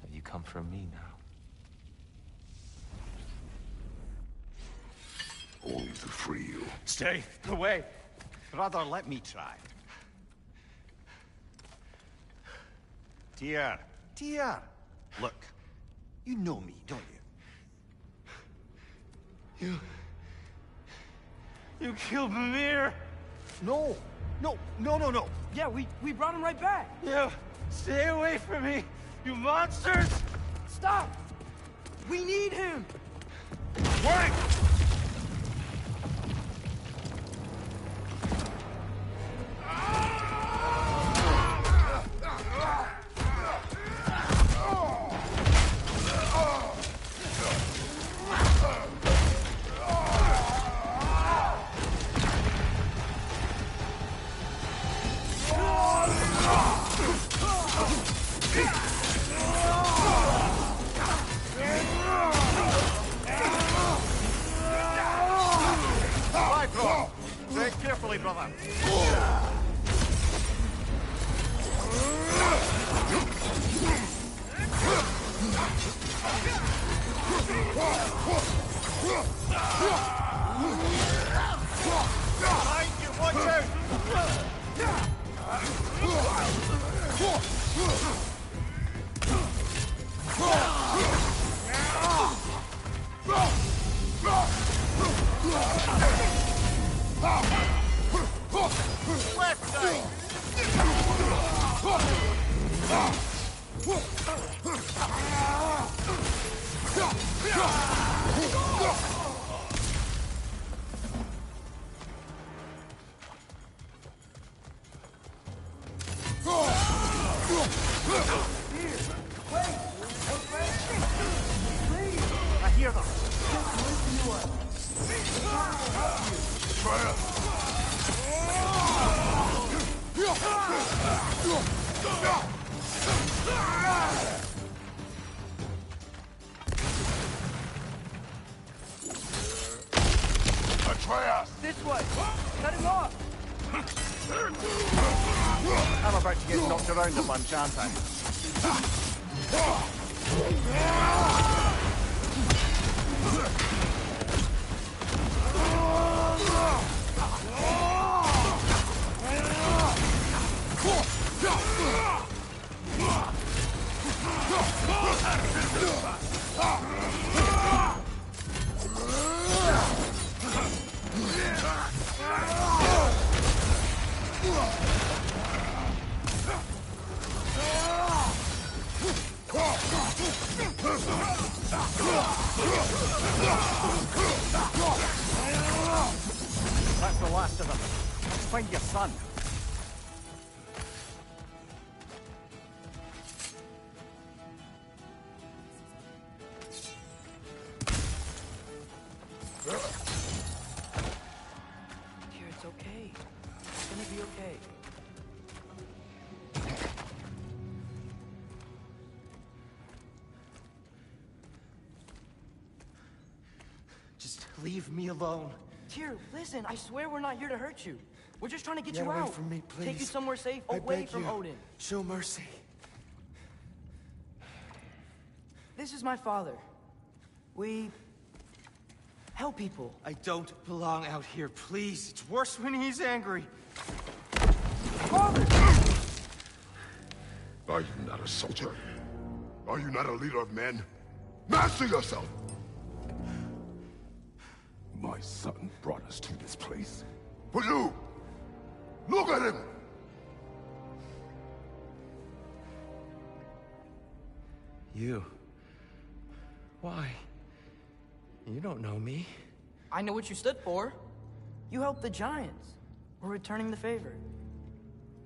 Have you come from me now? Only to free you. Stay away. Brother, let me try. Tyr. Tyr. Look, you know me, don't you? You killed Mimir! No. No. Yeah, we brought him right back. Yeah, stay away from me, you monsters! Stop! We need him! Wait! Tread carefully, brother. Behind you, watch out! Left side! I hear them. Atreus! This way! Cut him off! I'm about to get knocked around a bunch, aren't I? That's the last of them. Let's find your son. Here, it's okay. It's gonna be okay. Just leave me alone. Tyr, listen, I swear we're not here to hurt you. We're just trying to get Get you away out. from me, Take you please. somewhere safe, I away beg from you. Odin. Show mercy. This is my father. We help people. I don't belong out here, please. It's worse when he's angry. Father! Are you not a soldier? Are you not a leader of men? Master yourself! My son brought us to this place. For you! Look at him! You. Why? You don't know me. I know what you stood for. You helped the Giants. We're returning the favor.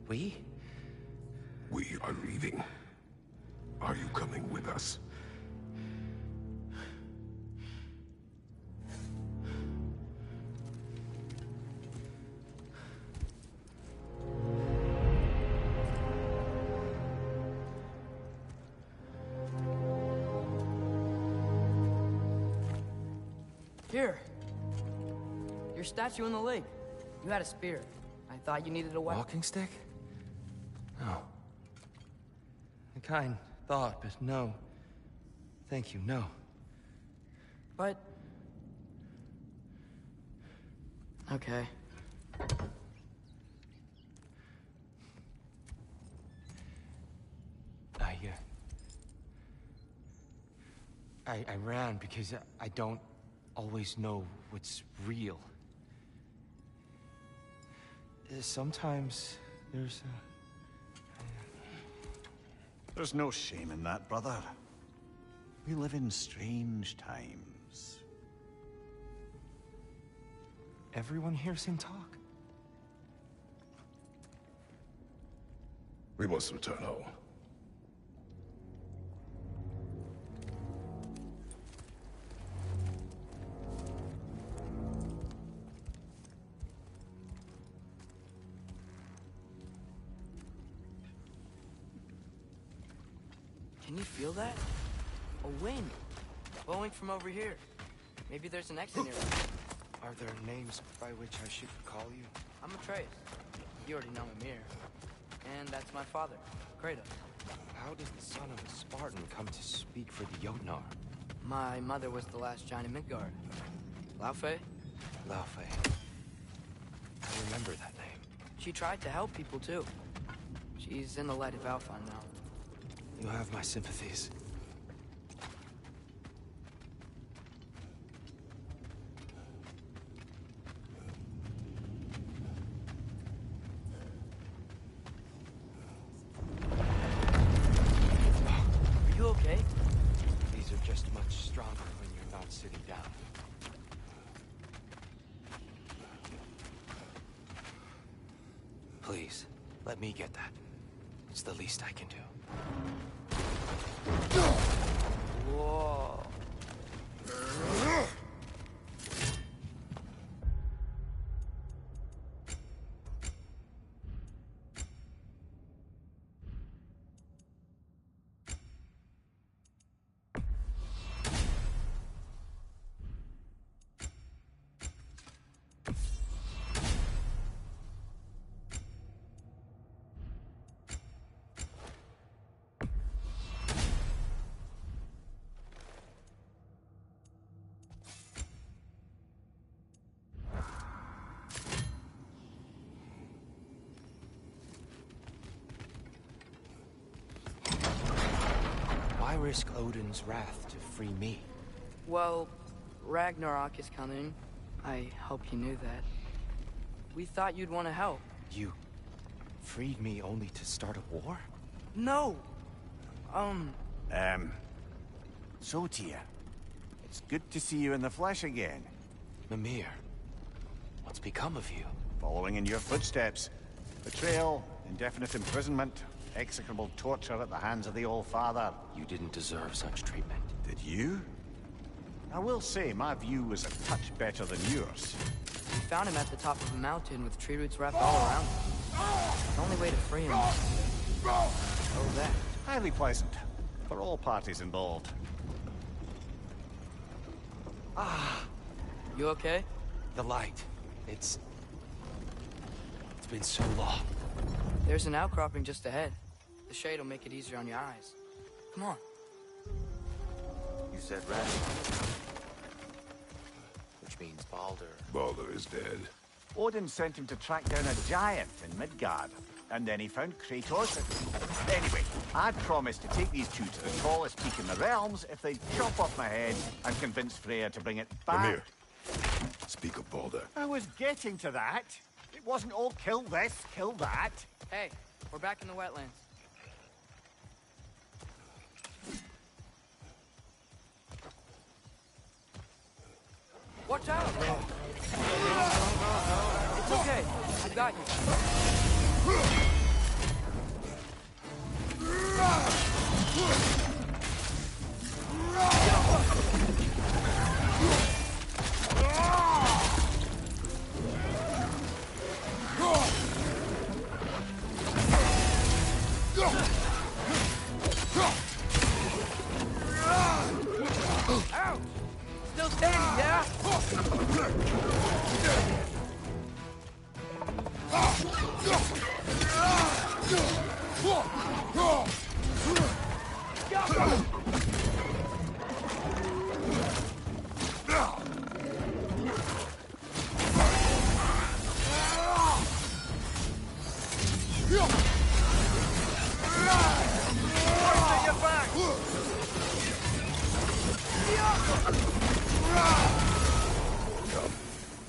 We? We are leaving. Are you coming with us? Here. Your statue in the lake. You had a spear. I thought you needed a weapon. Walking stick? No. A kind thought, but no. Thank you, no. But... Okay. I ran because I don't always know what's real. Sometimes there's There's no shame in that, brother. We live in strange times. Everyone hears him talk. We must return home. Can you feel that? A wind. Blowing from over here. Maybe there's an exit nearby. Are there names by which I should call you? I'm Atreus. You already know Mimir. And that's my father, Kratos. How does the son of a Spartan come to speak for the Jotnar? My mother was the last giant in Midgard. Laufey? Laufey. I remember that name. She tried to help people too. She's in the light of Alfheim now. You have my sympathies. Are you okay? These are just much stronger when you're not sitting down. Please, let me get that. It's the least I can do. Whoa. Why risk Odin's wrath to free me? Well, Ragnarok is coming. I hope you knew that. We thought you'd want to help. You freed me only to start a war? No! So, Tyr, it's good to see you in the flesh again. Mimir, what's become of you? Following in your footsteps. Betrayal, indefinite imprisonment, execrable torture at the hands of the All-Father. You didn't deserve such treatment. Did you? I will say, my view was a touch better than yours. We found him at the top of a mountain with tree roots wrapped all around him. The only way to free him was to... Oh, that. Highly pleasant. For all parties involved. You okay? The light. It's been so long. There's an outcropping just ahead. The shade will make it easier on your eyes. Come on. You said Rat. Which means Baldur. Baldur is dead. Odin sent him to track down a giant in Midgard. And then he found Kratos. Anyway, I'd promised to take these two to the tallest peak in the realms if they'd chop off my head and convince Freya to bring it back. Mimir, speak of Baldur. I was getting to that. It wasn't all kill this, kill that. Hey, we're back in the wetlands. Watch out! It's okay. I got you. Ow! Still standing, yeah? Come.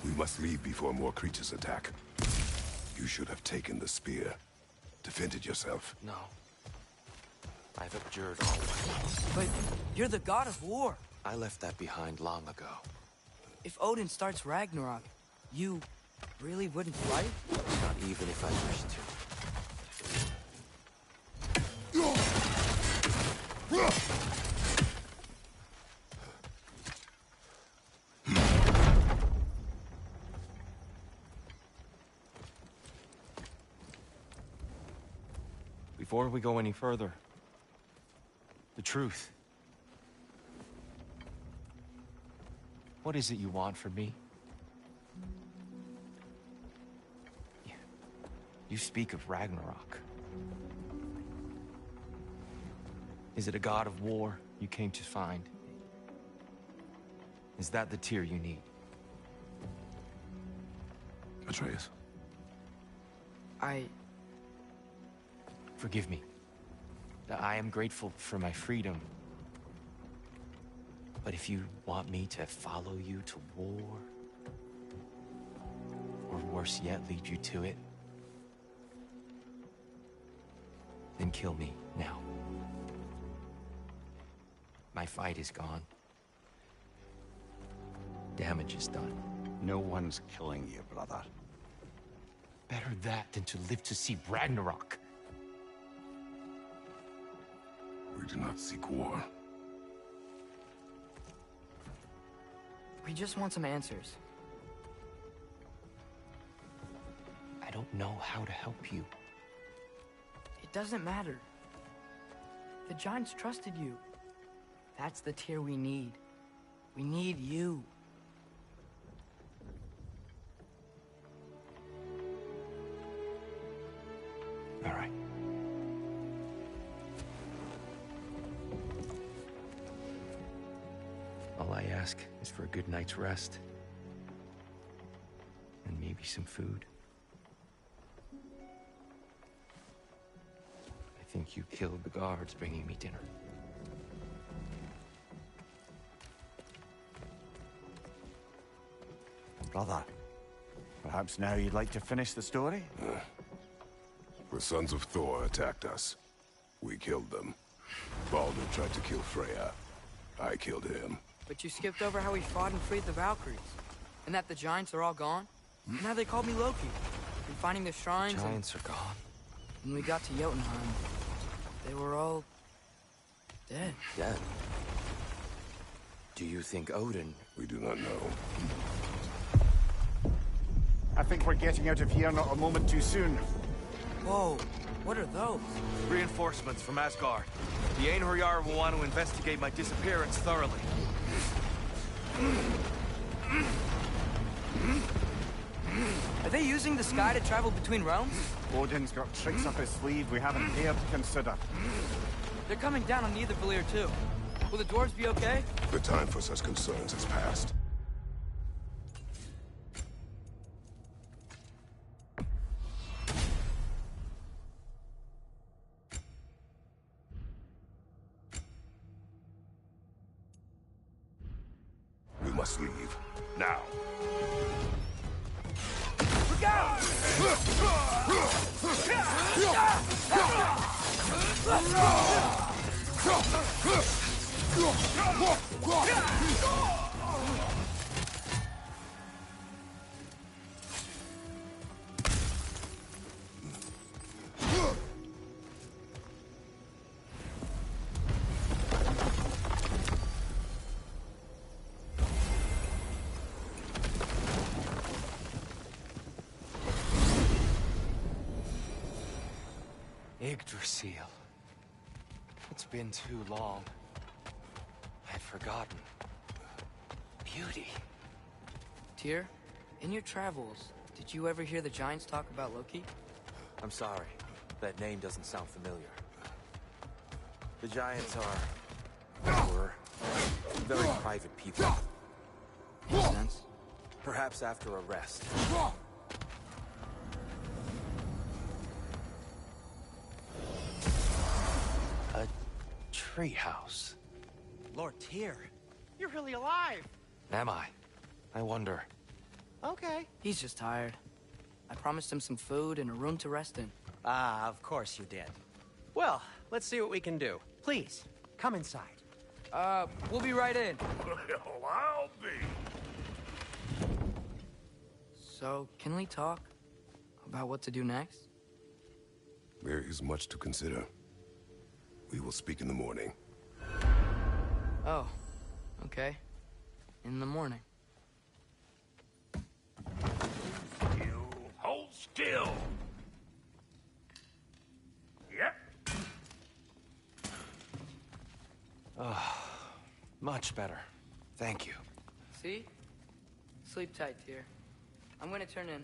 We must leave before more creatures attack. You should have taken the spear. Defended yourself. No. I've abjured all my. But you're the god of war. I left that behind long ago. If Odin starts Ragnarok, you really wouldn't fight? Not even if I wished to. Before we go any further, the truth. What is it you want from me? You speak of Ragnarok. Is it a god of war you came to find? Is that the Tyr you need? Atreus. Forgive me. I am grateful for my freedom. But if you want me to follow you to war, or worse yet, lead you to it, then kill me now. My fight is gone. Damage is done. No one's killing you, brother. Better that than to live to see Ragnarok. We do not seek war. We just want some answers. I don't know how to help you. It doesn't matter. The Giants trusted you. That's the Tyr we need. We need you. All right. All I ask is for a good night's rest. And maybe some food. I think you killed the guards bringing me dinner. Brother, perhaps now you'd like to finish the story? The sons of Thor attacked us. We killed them. Baldur tried to kill Freya. I killed him. But you skipped over how we fought and freed the Valkyries. And that the Giants are all gone. And how they called me Loki. And finding the shrines. The Giants are gone. When we got to Jotunheim, they were all dead. Dead? Do you think Odin... We do not know. I think we're getting out of here not a moment too soon. Whoa, what are those? Reinforcements from Asgard. The Einherjar will want to investigate my disappearance thoroughly. Are they using the sky to travel between realms? Odin's got tricks up his sleeve we haven't dared to consider. They're coming down on Nidavellir too. Will the dwarves be okay? The time for such concerns has passed. must leave. Now. Look out! Yggdrasil. It's been too long. I'd forgotten. Beauty. Tyr, in your travels, did you ever hear the Giants talk about Loki? I'm sorry. That name doesn't sound familiar. The Giants were very private people. Makes sense. Perhaps after a rest. A treehouse. Lord Tyr, you're really alive. Am I? I wonder. Okay. He's just tired. I promised him some food and a room to rest in. Ah, of course you did. Well, let's see what we can do. Please, come inside. We'll be right in. Well, I'll be. So, can we talk about what to do next? There is much to consider. We will speak in the morning. Oh, okay. In the morning. You hold still. Yep. Much better. Thank you. See? Sleep tight, Tyr. I'm gonna turn in.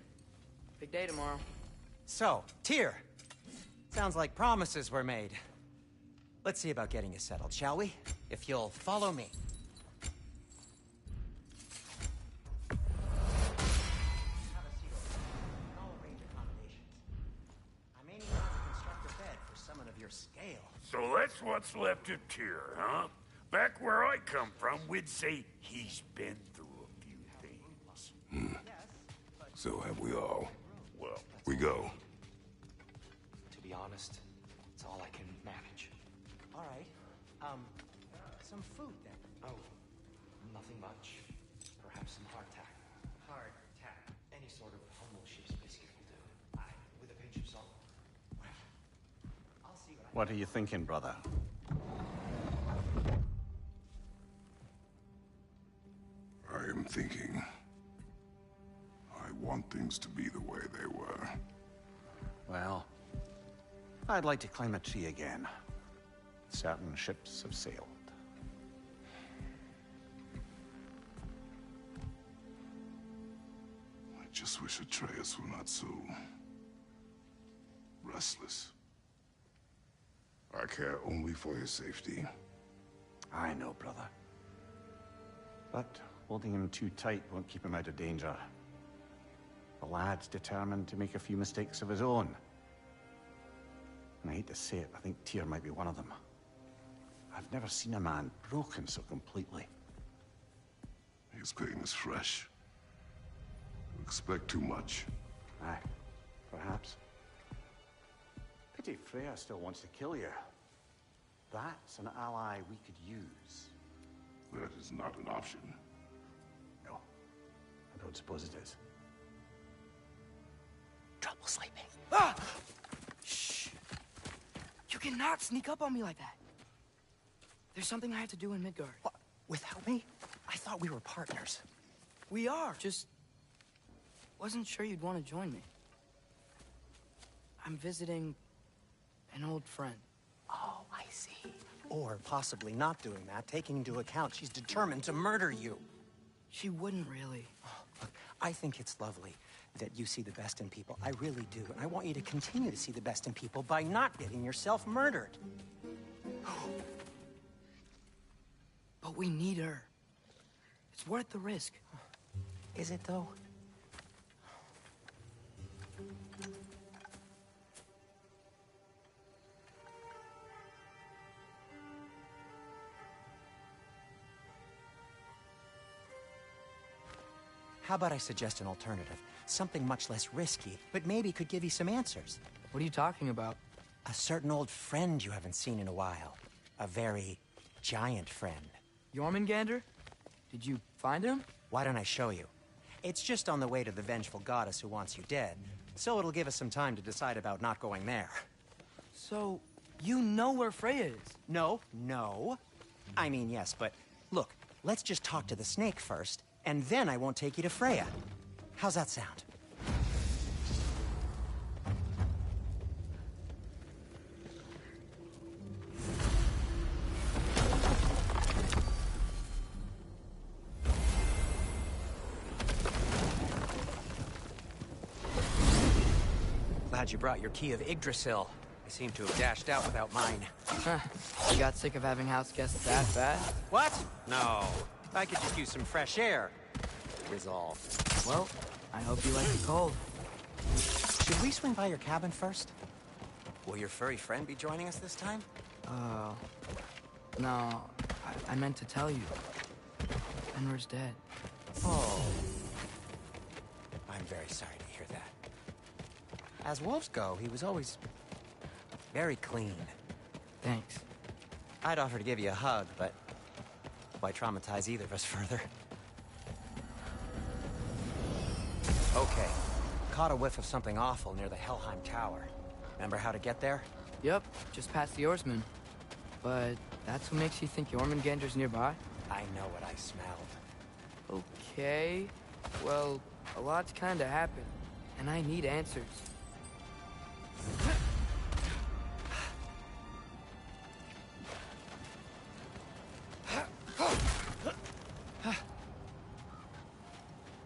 Big day tomorrow. So, Tyr. Sounds like promises were made. Let's see about getting you settled, shall we? If you'll follow me. Have a seat over there, and I'll arrange accommodations. I'm aiming to construct a bed for someone of your scale. So that's what's left of Tyr, huh? Back where I come from, we'd say he's been through a few things. So have we all. Well, We go. To be honest, it's all I can manage. All right. Some food then. Oh, nothing much. Perhaps some hardtack. Hardtack. Any sort of humble ship's biscuit will do. Aye, with a pinch of salt. Well, I'll see what What are you thinking, brother? I am thinking. I want things to be the way they were. Well, I'd like to climb a tree again. Certain ships have sailed. I just wish Atreus were not so restless. I care only for his safety. I know, brother. But holding him too tight won't keep him out of danger. The lad's determined to make a few mistakes of his own. And I hate to say it, I think Tyr might be one of them. I've never seen a man broken so completely. His pain is fresh. You expect too much. Aye, perhaps. Pity Freya still wants to kill you. That's an ally we could use. That is not an option. No, I don't suppose it is. Trouble sleeping. Ah! Shh! You cannot sneak up on me like that. There's something I have to do in Midgard. What? Without me? I thought we were partners. We are. Just wasn't sure you'd want to join me. I'm visiting an old friend. Oh, I see. Or possibly not doing that, taking into account she's determined to murder you. She wouldn't really. Look, I think it's lovely that you see the best in people. I really do. And I want you to continue to see the best in people by not getting yourself murdered. But we need her. It's worth the risk. Is it, though? How about I suggest an alternative? Something much less risky, but maybe could give you some answers. What are you talking about? A certain old friend you haven't seen in a while. A very giant friend. Jormungandr? Did you find him? Why don't I show you? It's just on the way to the vengeful goddess who wants you dead, so it'll give us some time to decide about not going there. So, you know where Freya is? No. I mean, yes, but look, let's just talk to the snake first, and then I won't take you to Freya. How's that sound? Glad you brought your key of Yggdrasil. I seem to have dashed out without mine. Huh. You got sick of having house guests that fast? What? No. I could just use some fresh air. Resolve. Well, I hope you like the cold. Should we swing by your cabin first? Will your furry friend be joining us this time? No. I meant to tell you. Fenrir's dead. Oh. I'm very sorry to hear that. As wolves go, he was always very clean. Thanks. I'd offer to give you a hug, but why traumatize either of us further? Okay. Caught a whiff of something awful near the Helheim Tower. Remember how to get there? Yep, just past the oarsman. But that's what makes you think Jormungandr's nearby? I know what I smelled. Okay. Well, a lot's kinda happened, and I need answers.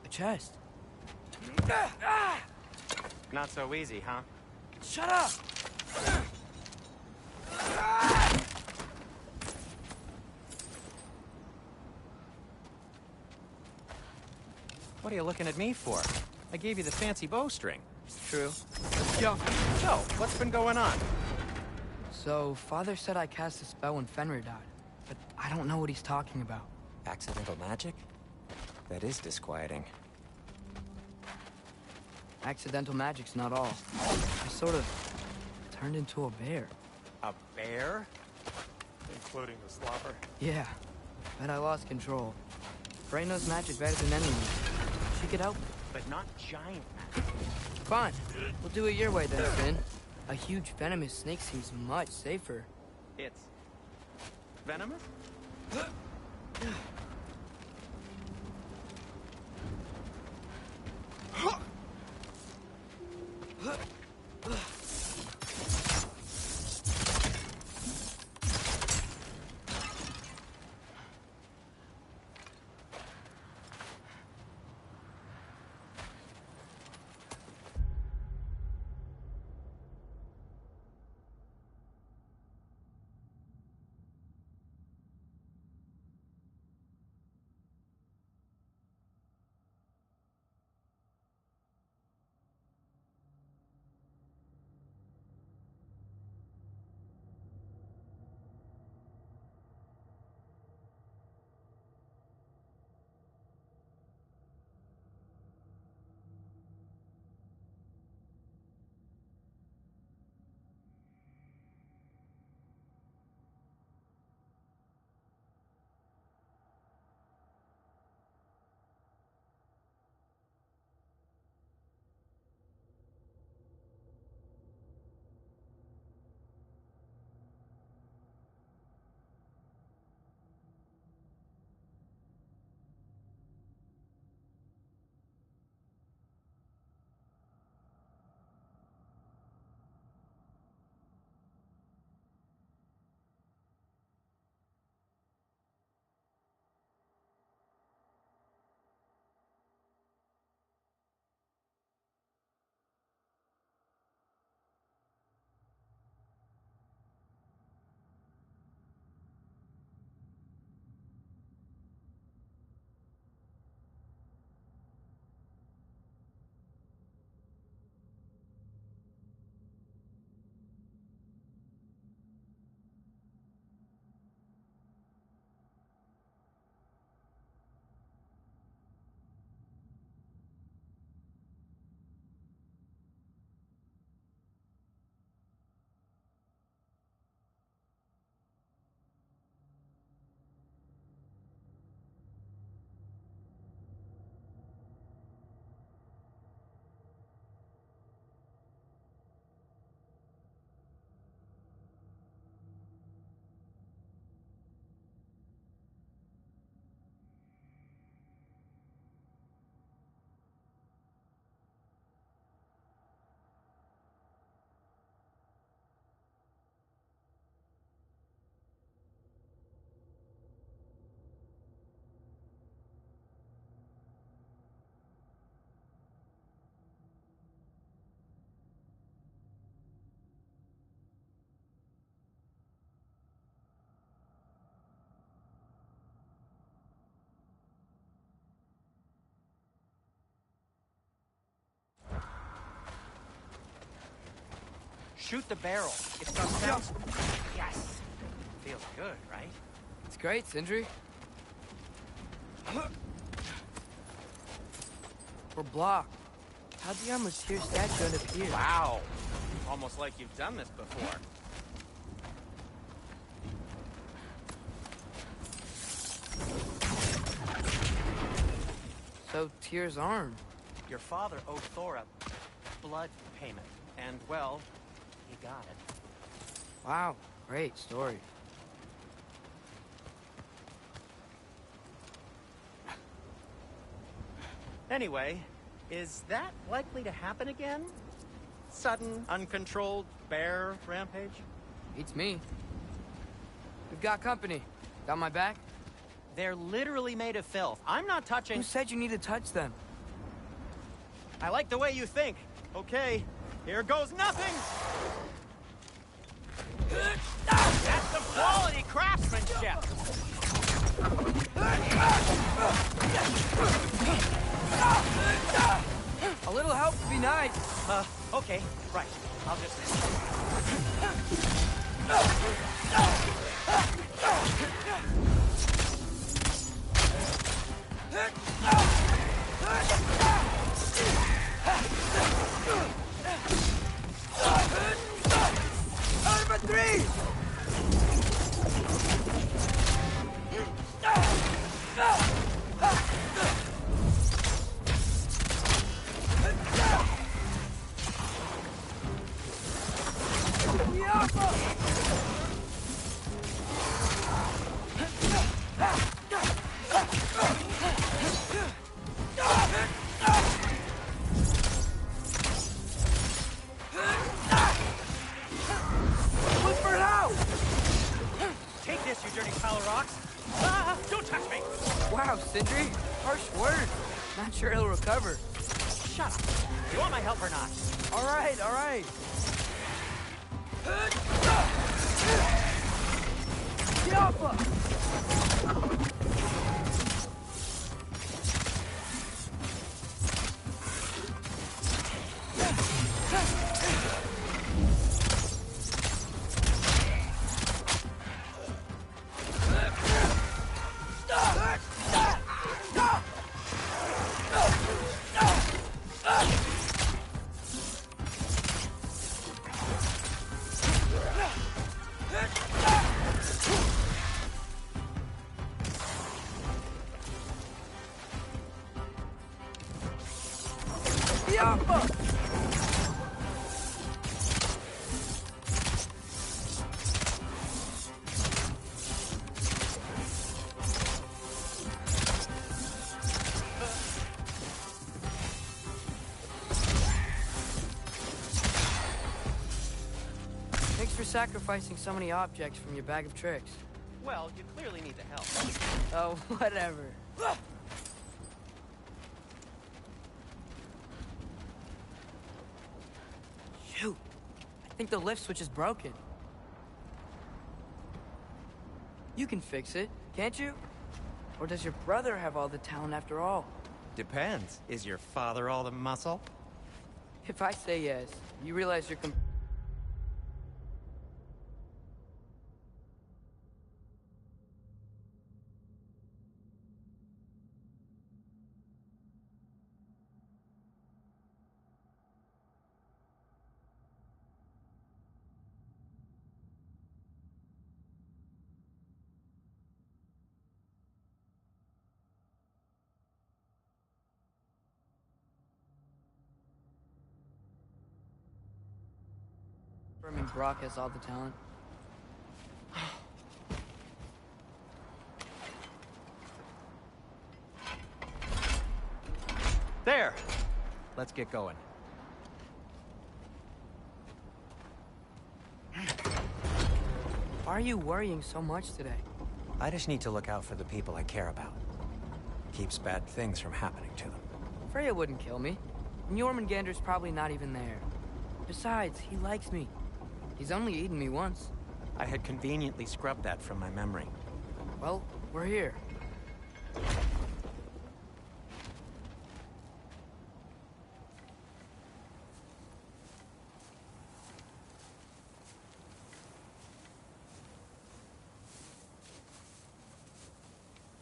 A chest. Not so easy, huh? Shut up! What are you looking at me for? I gave you the fancy bowstring. True. Yo, what's been going on? So, Father said I cast a spell when Fenrir died, but I don't know what he's talking about. Accidental magic? That is disquieting. Accidental magic's not all. I sort of turned into a bear. A bear? Including the slobber? Yeah, but I lost control. Frey knows magic better than anyone. She could help me. But not giant magic. Fine. We'll do it your way then, Finn. A huge venomous snake seems much safer. It's venomous? shoot the barrel. It's got sounds. Yes! Feels good, right? It's great, Sindri. We're blocked. How'd the Armless Tear statue end up here? Wow! Almost like you've done this before. So, Tyr's arm. Your father owed Thor a blood payment. And, well, he got it. Wow, great story. Anyway, is that likely to happen again? Sudden, uncontrolled bear rampage? Beats me. We've got company. Got my back? They're literally made of filth. I'm not touching... Who said you need to touch them? I like the way you think. Okay, here goes nothing! That's some quality craftsmanship! A little help would be nice. Okay, right. I'll just... Number 3! Look for help! Take this, you dirty pile of rocks! Ah, don't touch me! Wow, Sindri, harsh words. Not sure he'll recover. Shut up. Do you want my help or not? All right, all right. Thanks for sacrificing so many objects from your bag of tricks. Well, you clearly need the help. Oh, whatever. Shoot. I think the lift switch is broken. You can fix it, can't you? Or does your brother have all the talent after all? Depends. Is your father all the muscle? If I say yes, you realize you're confirming Brock has all the talent. There! Let's get going. Why are you worrying so much today? I just need to look out for the people I care about. Keeps bad things from happening to them. Freya wouldn't kill me. And Jormungandr's probably not even there. Besides, he likes me. He's only eaten me once. I had conveniently scrubbed that from my memory. Well, we're here.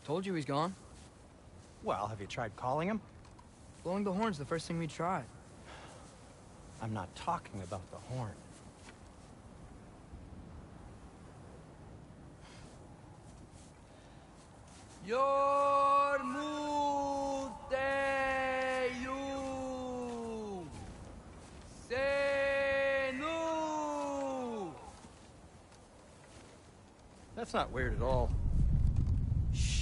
Told you he's gone. Well, have you tried calling him? Blowing the horn's the first thing we tried. I'm not talking about the horn. Yormuteyu Senu. That's not weird at all. Shh.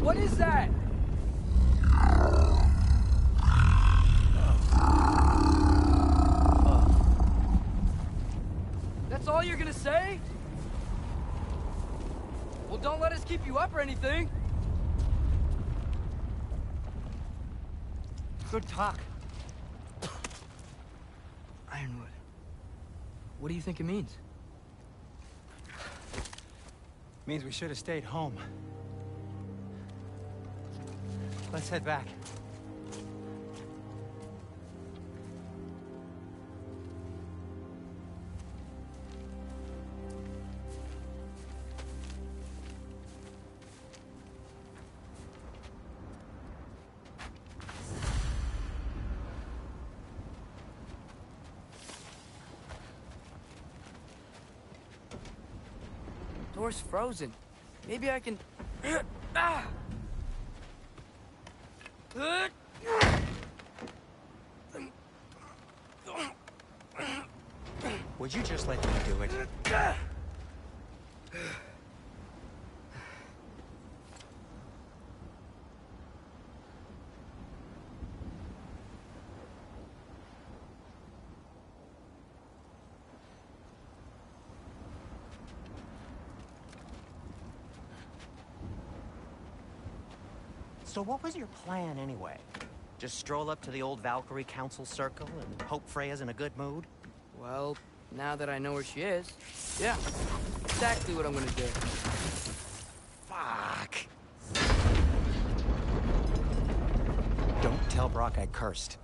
What is that? That's all you're gonna say? Well, don't let us keep you up or anything. Good talk. Ironwood. What do you think it means? Means we should have stayed home. Let's head back. Door's frozen. Maybe I can... Would you just let me do it? So what was your plan anyway? Just stroll up to the old Valkyrie Council Circle and hope Freya's in a good mood? Well, now that I know where she is, yeah, exactly what I'm gonna do. Fuck. Don't tell Brock I cursed.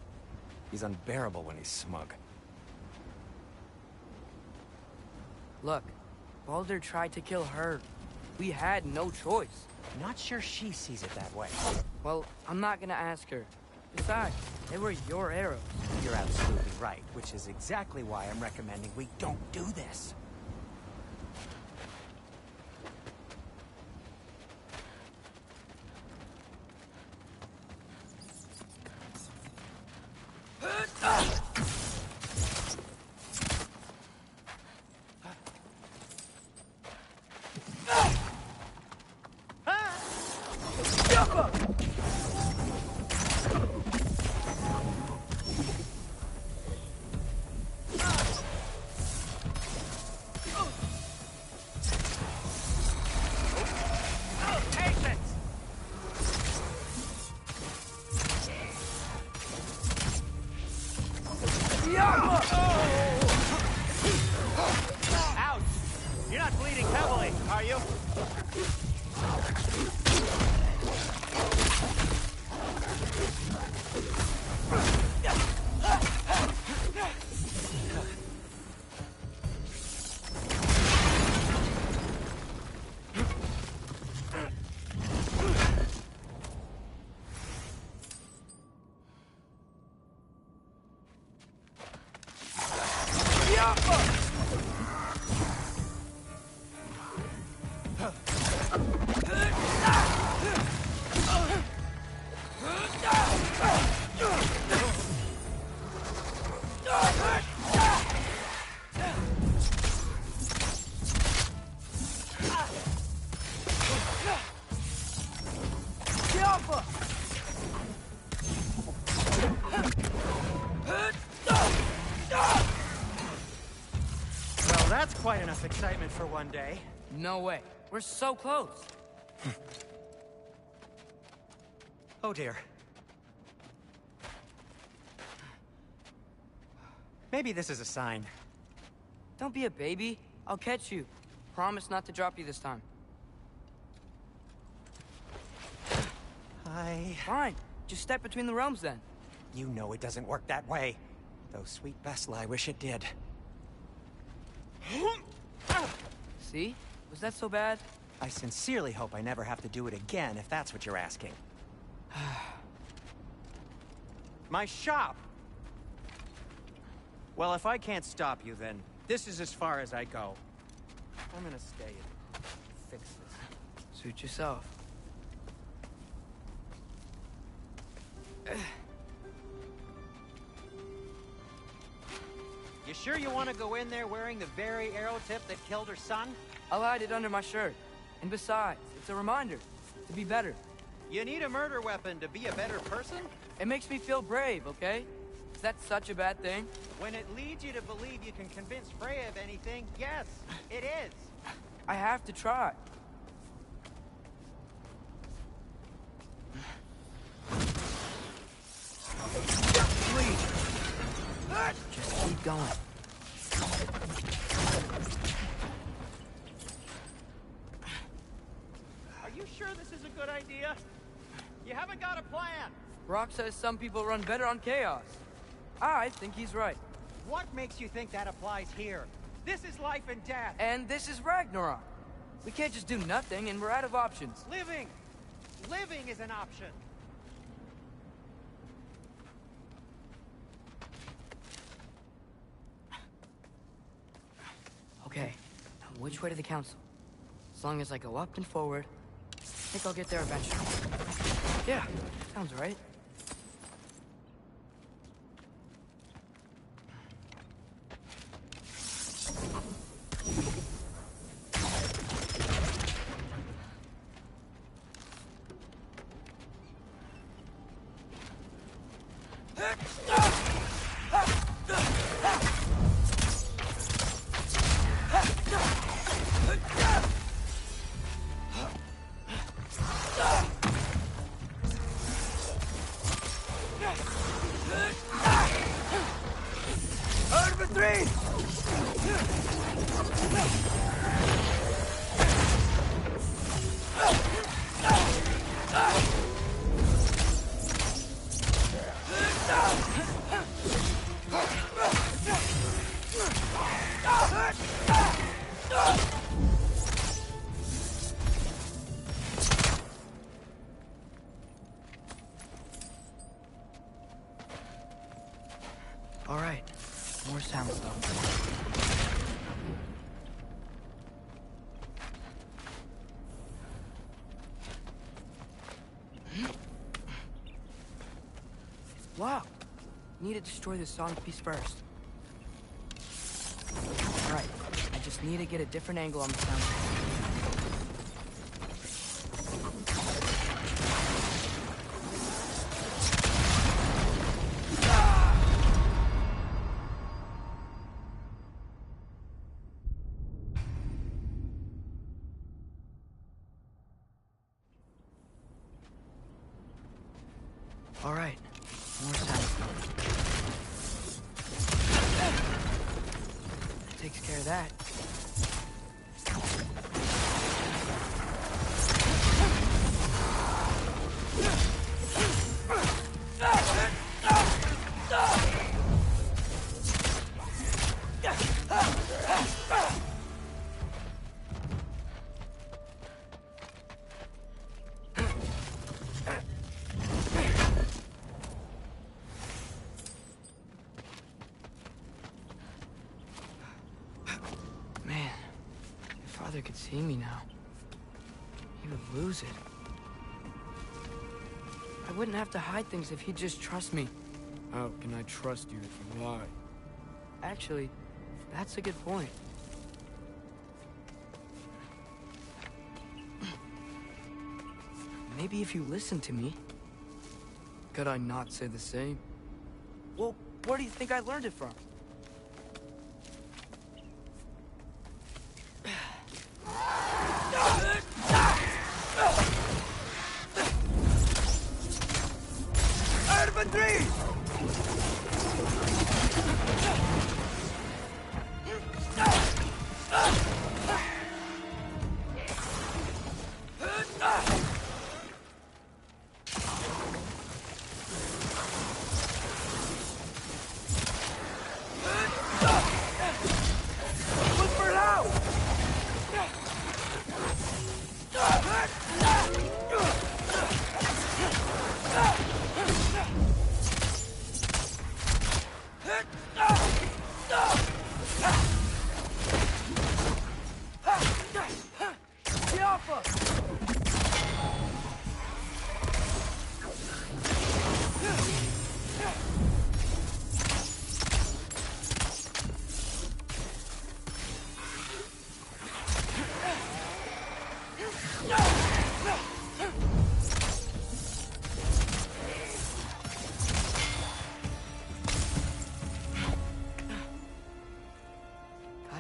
He's unbearable when he's smug. Look, Baldur tried to kill her. We had no choice. Not sure she sees it that way. Well, I'm not gonna ask her. Besides, they were your arrows. You're absolutely right, which is exactly why I'm recommending we don't do this. Well, that's quite enough excitement for one day. No way. We're so close. Oh dear. Maybe this is a sign. Don't be a baby. I'll catch you. Promise not to drop you this time. Fine. Just step between the realms then. You know it doesn't work that way. Though sweet Vesla, I wish it did. See? Was that so bad? I sincerely hope I never have to do it again, if that's what you're asking. My shop! Well, if I can't stop you, then this is as far as I go. I'm gonna stay and fix this. Suit yourself. You sure you want to go in there wearing the very arrow tip that killed her son? I'll hide it under my shirt. And besides, it's a reminder to be better. You need a murder weapon to be a better person? It makes me feel brave, okay? Is that such a bad thing? When it leads you to believe you can convince Freya of anything, yes, it is. I have to try. Just keep going. Are you sure this is a good idea? You haven't got a plan. Rock says some people run better on chaos. I think he's right. What makes you think that applies here? This is life and death. And this is Ragnarok. We can't just do nothing, and we're out of options. Living! Living is an option. Okay, now which way to the council? As long as I go up and forward, I think I'll get there eventually. Yeah, sounds right. All right, more sounds though. It's blocked. Need to destroy the sonic piece first. All right, I just need to get a different angle on the sound. All right, more sound. That takes care of that. could see me now, he would lose it. I wouldn't have to hide things if he'd just trust me. How can I trust you if you lie? Actually, that's a good point. Maybe if you listen to me. Could I not say the same? Well, where do you think I learned it from?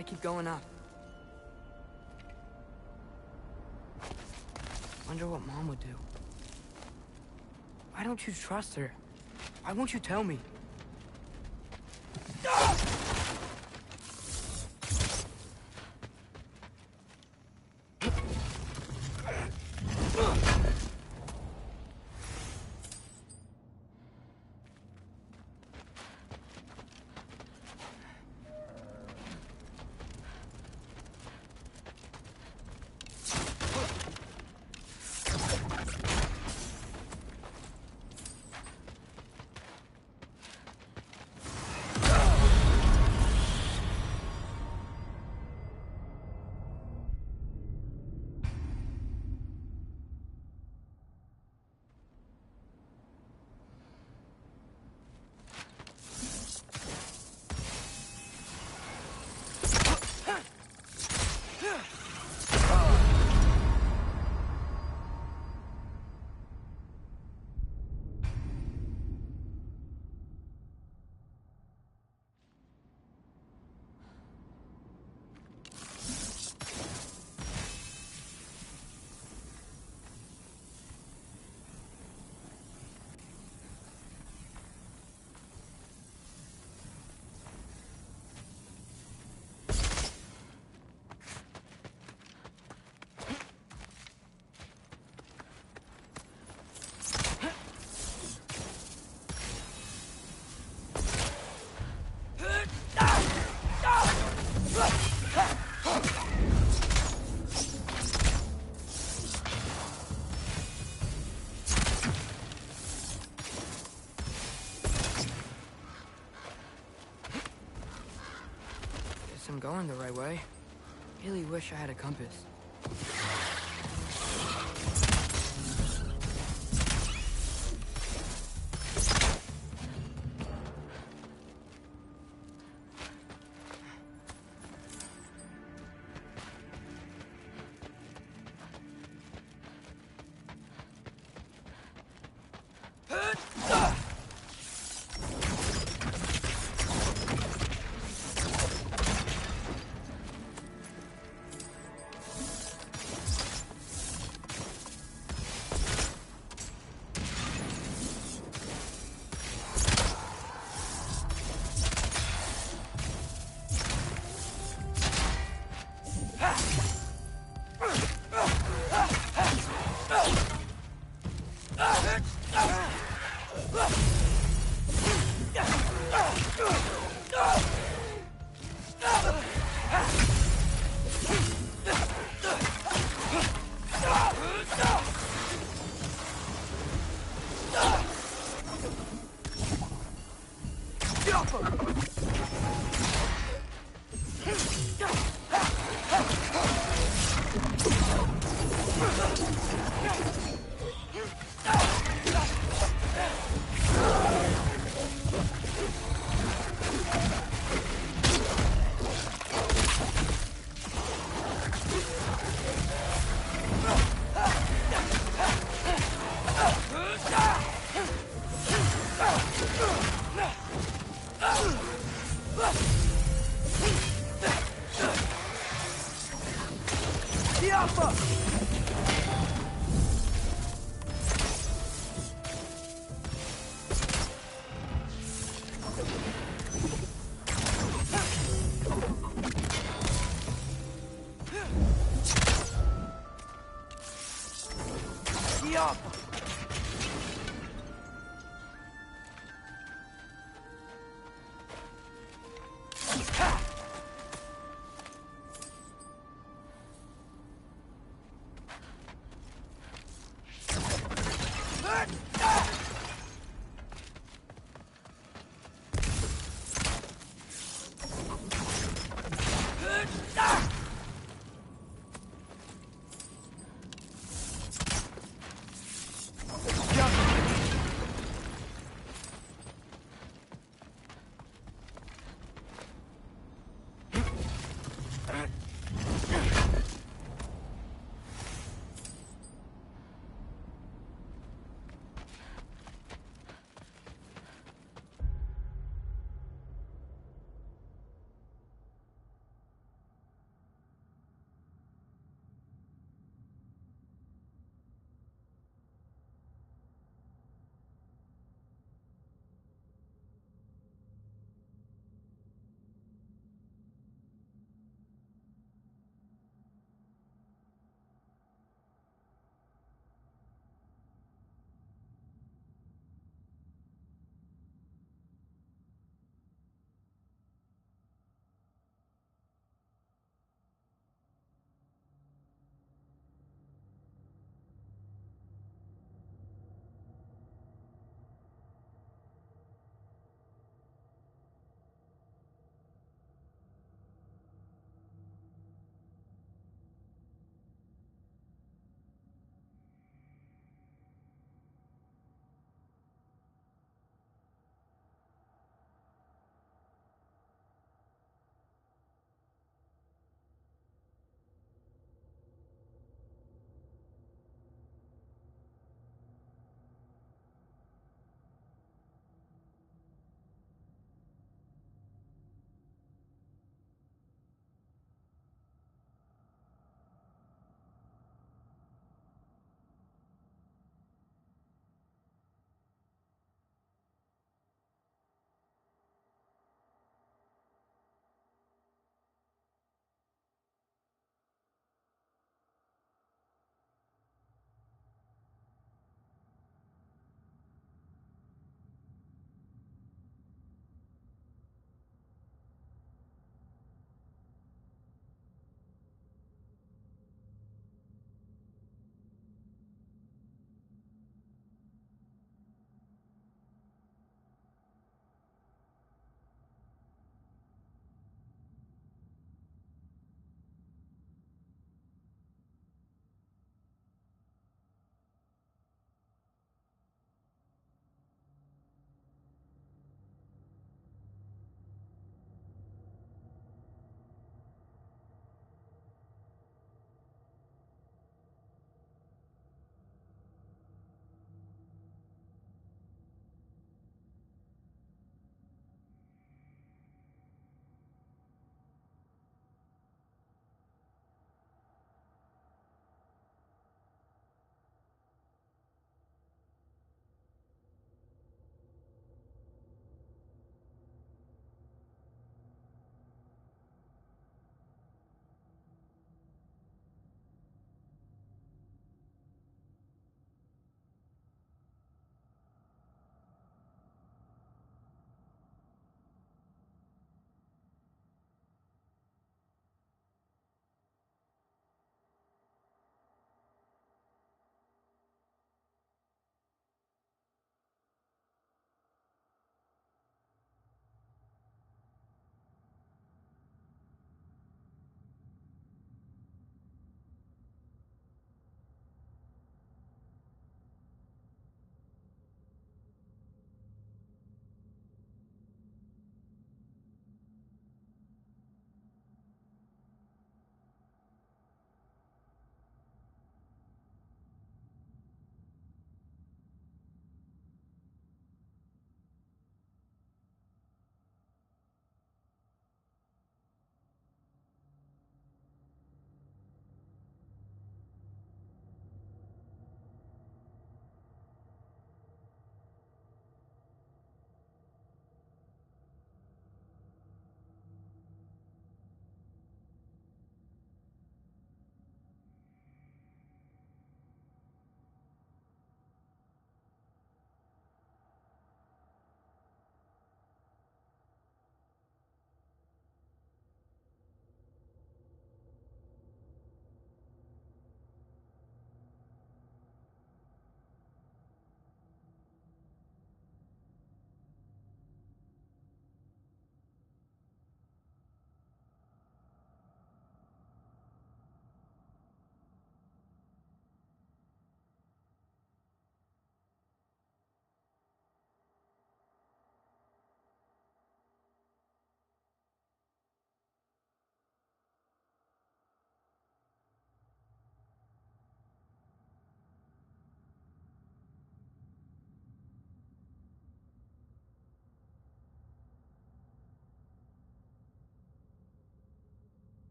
Gotta keep going up. Wonder what Mom would do. Why don't you trust her? Why won't you tell me? I'm going the right way. Really wish I had a compass.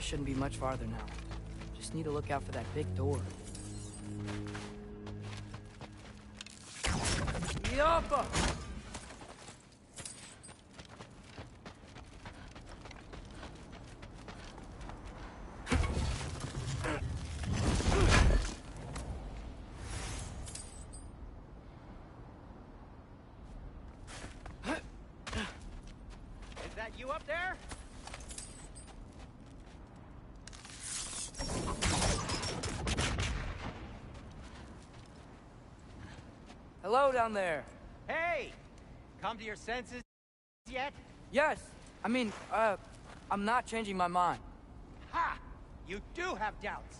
Freya shouldn't be much farther now. Just need to look out for that big door. Yappa! Is that you up there? Hello down there. Hey! Come to your senses yet? Yes. I mean, I'm not changing my mind. Ha! You do have doubts.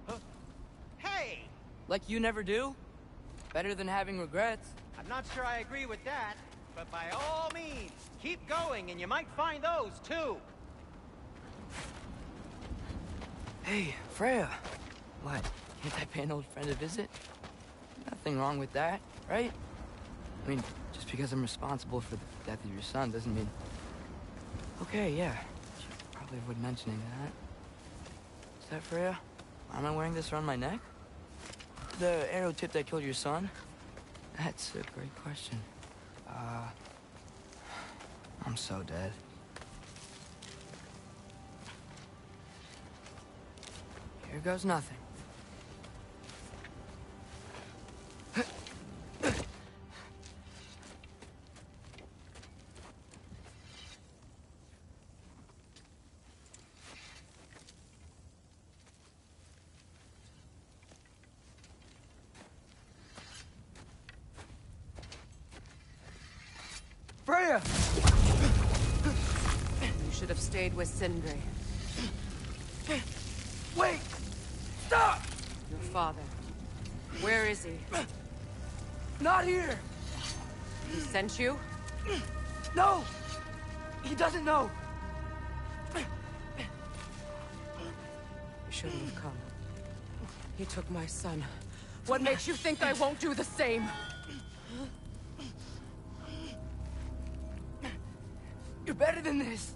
Huh? Hey! Like you never do? Better than having regrets. I'm not sure I agree with that, but by all means, keep going and you might find those too. Hey, Freya. What? Can't I pay an old friend a visit? Nothing wrong with that, right? I mean, just because I'm responsible for the death of your son doesn't mean... Okay, yeah. Should probably avoid mentioning that. Is that Freya? Why am I wearing this around my neck? The arrow tip that killed your son? That's a great question. I'm so dead. Here goes nothing. Freya! You should have stayed with Sindri. Wait! Stop! Your father. Where is he? Not here! He sent you? No! He doesn't know! You shouldn't have come. He took my son. What makes you think I won't do the same? You're better than this!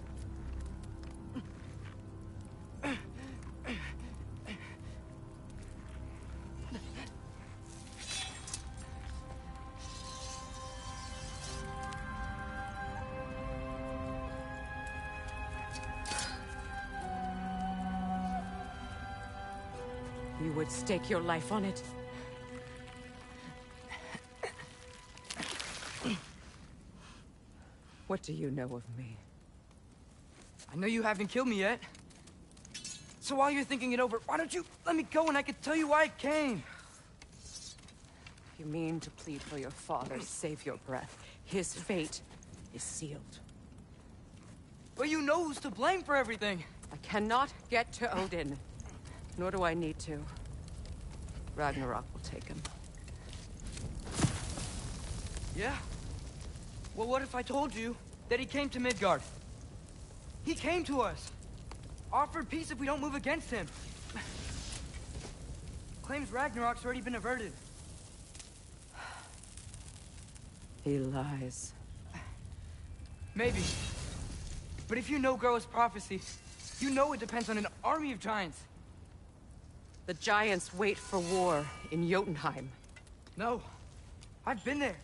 You would stake your life on it? What do you know of me? I know you haven't killed me yet. So while you're thinking it over, why don't you let me go and I can tell you why I came? You mean to plead for your father, save your breath. His fate is sealed. But you know who's to blame for everything. I cannot get to Odin. Nor do I need to. Ragnarok will take him. Yeah? Well, what if I told you that he came to Midgard? He came to us. Offered peace if we don't move against him. Claims Ragnarok's already been averted. He lies. Maybe. But if you know Groa's prophecy, you know it depends on an army of giants. The giants wait for war in Jotunheim. No. I've been there.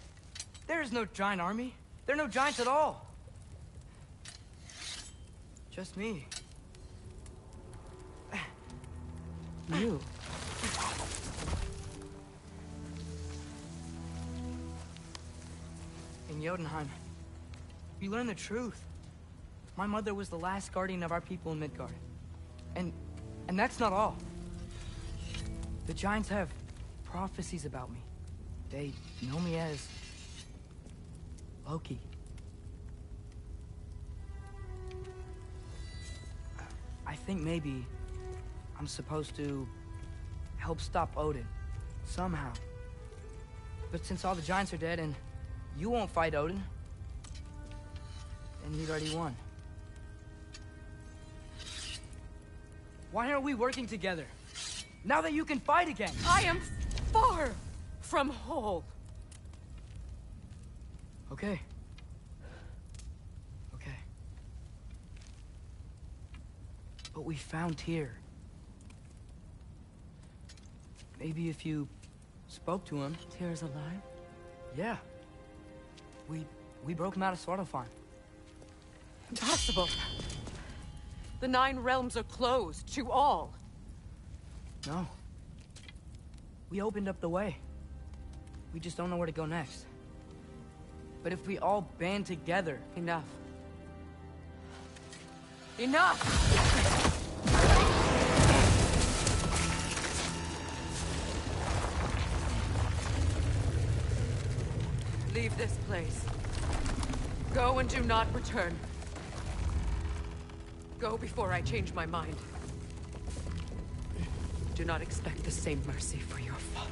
There is no giant army. There are no giants at all. Just me. You? In Jotunheim, we learn the truth. My mother was the last guardian of our people in Midgard. And that's not all. The giants have prophecies about me. They know me as Loki. I think maybe I'm supposed to help stop Odin, somehow. But since all the giants are dead and you won't fight Odin, then he'd already won. Why aren't we working together? Now that you can fight again! I am far from whole. Okay. But we found Tyr. Maybe if you spoke to him... Tyr's alive? Yeah. We broke him out of Svartalfheim. Impossible! The 9 realms are closed to all. No. We opened up the way. We just don't know where to go next. But if we all band together... Enough. Enough! Leave this place. Go and do not return. Go before I change my mind. Do not expect the same mercy for your father.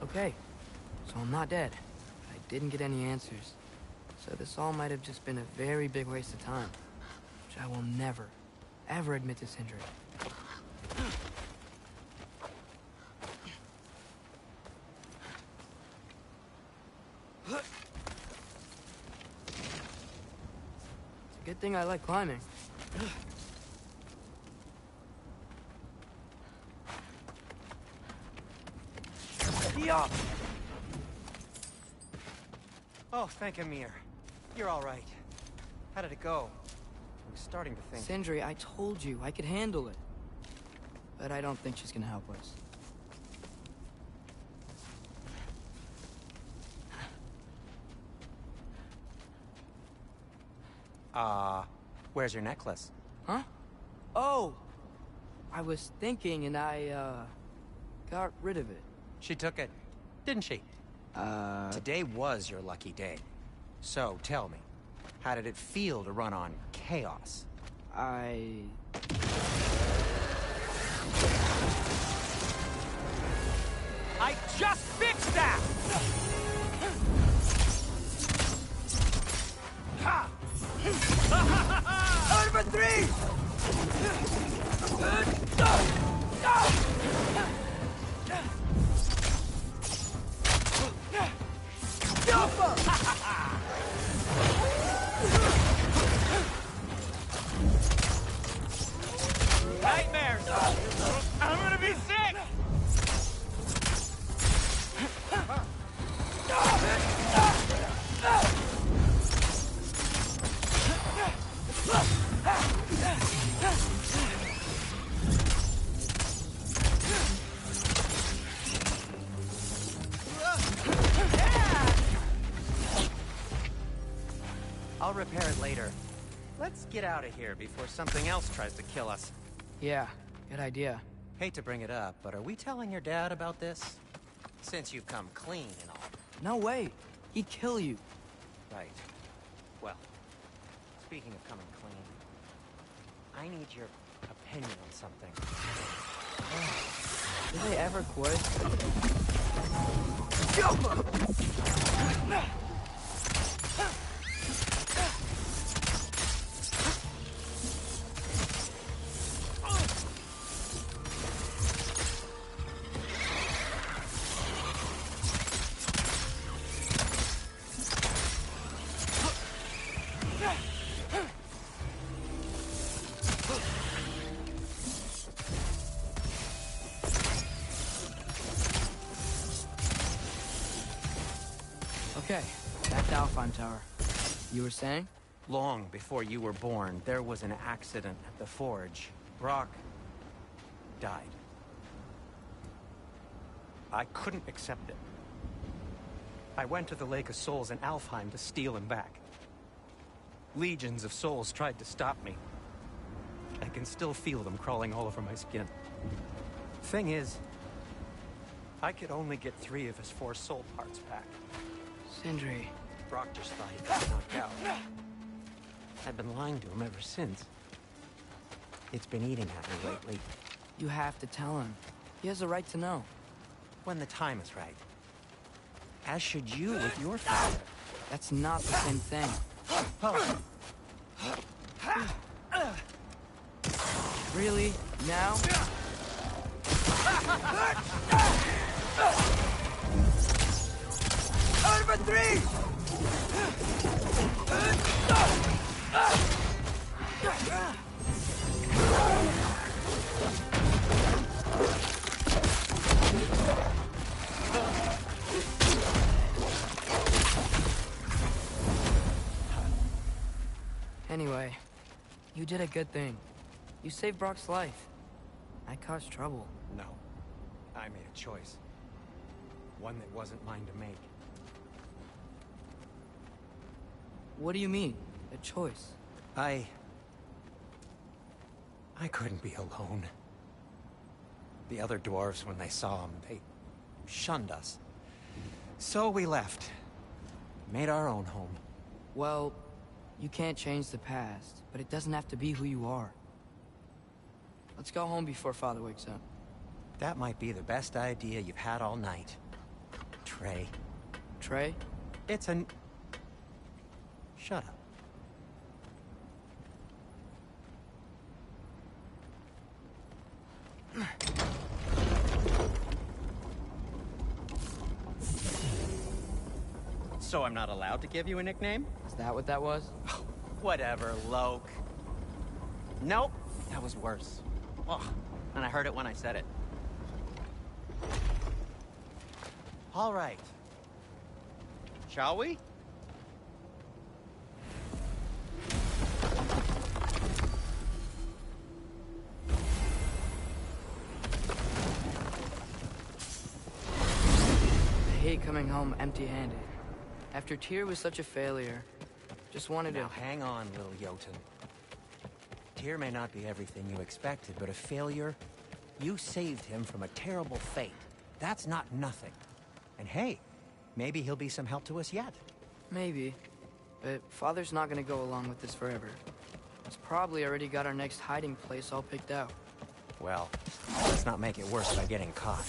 Okay, so I'm not dead. I didn't get any answers. So this all might have just been a very big waste of time. Which I will never, ever admit to Sindri. It's a good thing I like climbing. Oh, thank Ymir. You're all right. How did it go? I was starting to think... Sindri, I told you I could handle it. But I don't think she's gonna help us. Where's your necklace? Huh? Oh! I was thinking and I, got rid of it. She took it, didn't she? Today was your lucky day. So, tell me, how did it feel to run on chaos? I just fixed that! Ha! Out for 3! Nightmares! I'm gonna be sick! I'll repair it later. Let's get out of here before something else tries to kill us. Yeah, good idea. Hate to bring it up, but are we telling your dad about this? Since you've come clean and all. No way. He'd kill you. Right. Well, speaking of coming clean, I need your opinion on something. Do they ever quit? Okay, back to Alfheim Tower. You were saying? Long before you were born, there was an accident at the forge. Brok died. I couldn't accept it. I went to the Lake of Souls in Alfheim to steal him back. Legions of souls tried to stop me. I can still feel them crawling all over my skin. Thing is, I could only get 3 of his 4 soul parts back. Sindri. Brock just thought he got knocked out. I've been lying to him ever since. It's been eating at me lately. You have to tell him. He has a right to know. When the time is right. As should you with your father. That's not the same thing. Really? Now? Over 3! Anyway, you did a good thing. You saved Brock's life. I caused trouble. No. I made a choice. One that wasn't mine to make. What do you mean? A choice? I couldn't be alone. The other dwarves, when they saw him, they shunned us. So we left. Made our own home. Well, you can't change the past, but it doesn't have to be who you are. Let's go home before Father wakes up. That might be the best idea you've had all night. Trey. Trey? It's an... Shut up. So I'm not allowed to give you a nickname? Is that what that was? Whatever, Loke. Nope, that was worse. Ugh, and I heard it when I said it. All right. Shall we? I hate coming home empty-handed. After Tyr was such a failure, just wanted to... Now hang on, little Jotun. Tyr may not be everything you expected, but a failure? You saved him from a terrible fate. That's not nothing. And hey, maybe he'll be some help to us yet. Maybe. But Father's not gonna go along with this forever. He's probably already got our next hiding place all picked out. Well, let's not make it worse by getting caught.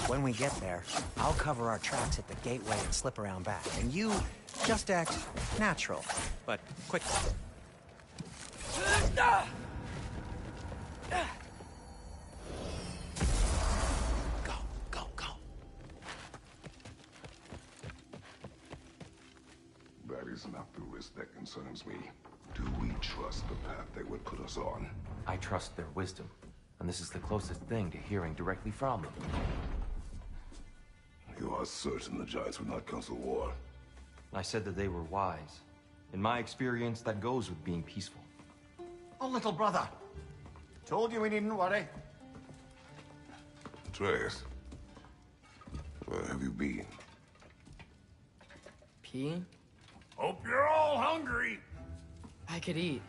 When we get there, I'll cover our tracks at the gateway and slip around back. And you just act natural, but quickly. Go, go, go. That is not the risk that concerns me. Do we trust the path they would put us on? I trust their wisdom, and this is the closest thing to hearing directly from them. You are certain the Giants would not counsel war? I said that they were wise. In my experience, that goes with being peaceful. Oh, little brother. Told you we needn't worry. Atreus, where have you been? Peeing? Hope you're all hungry. I could eat.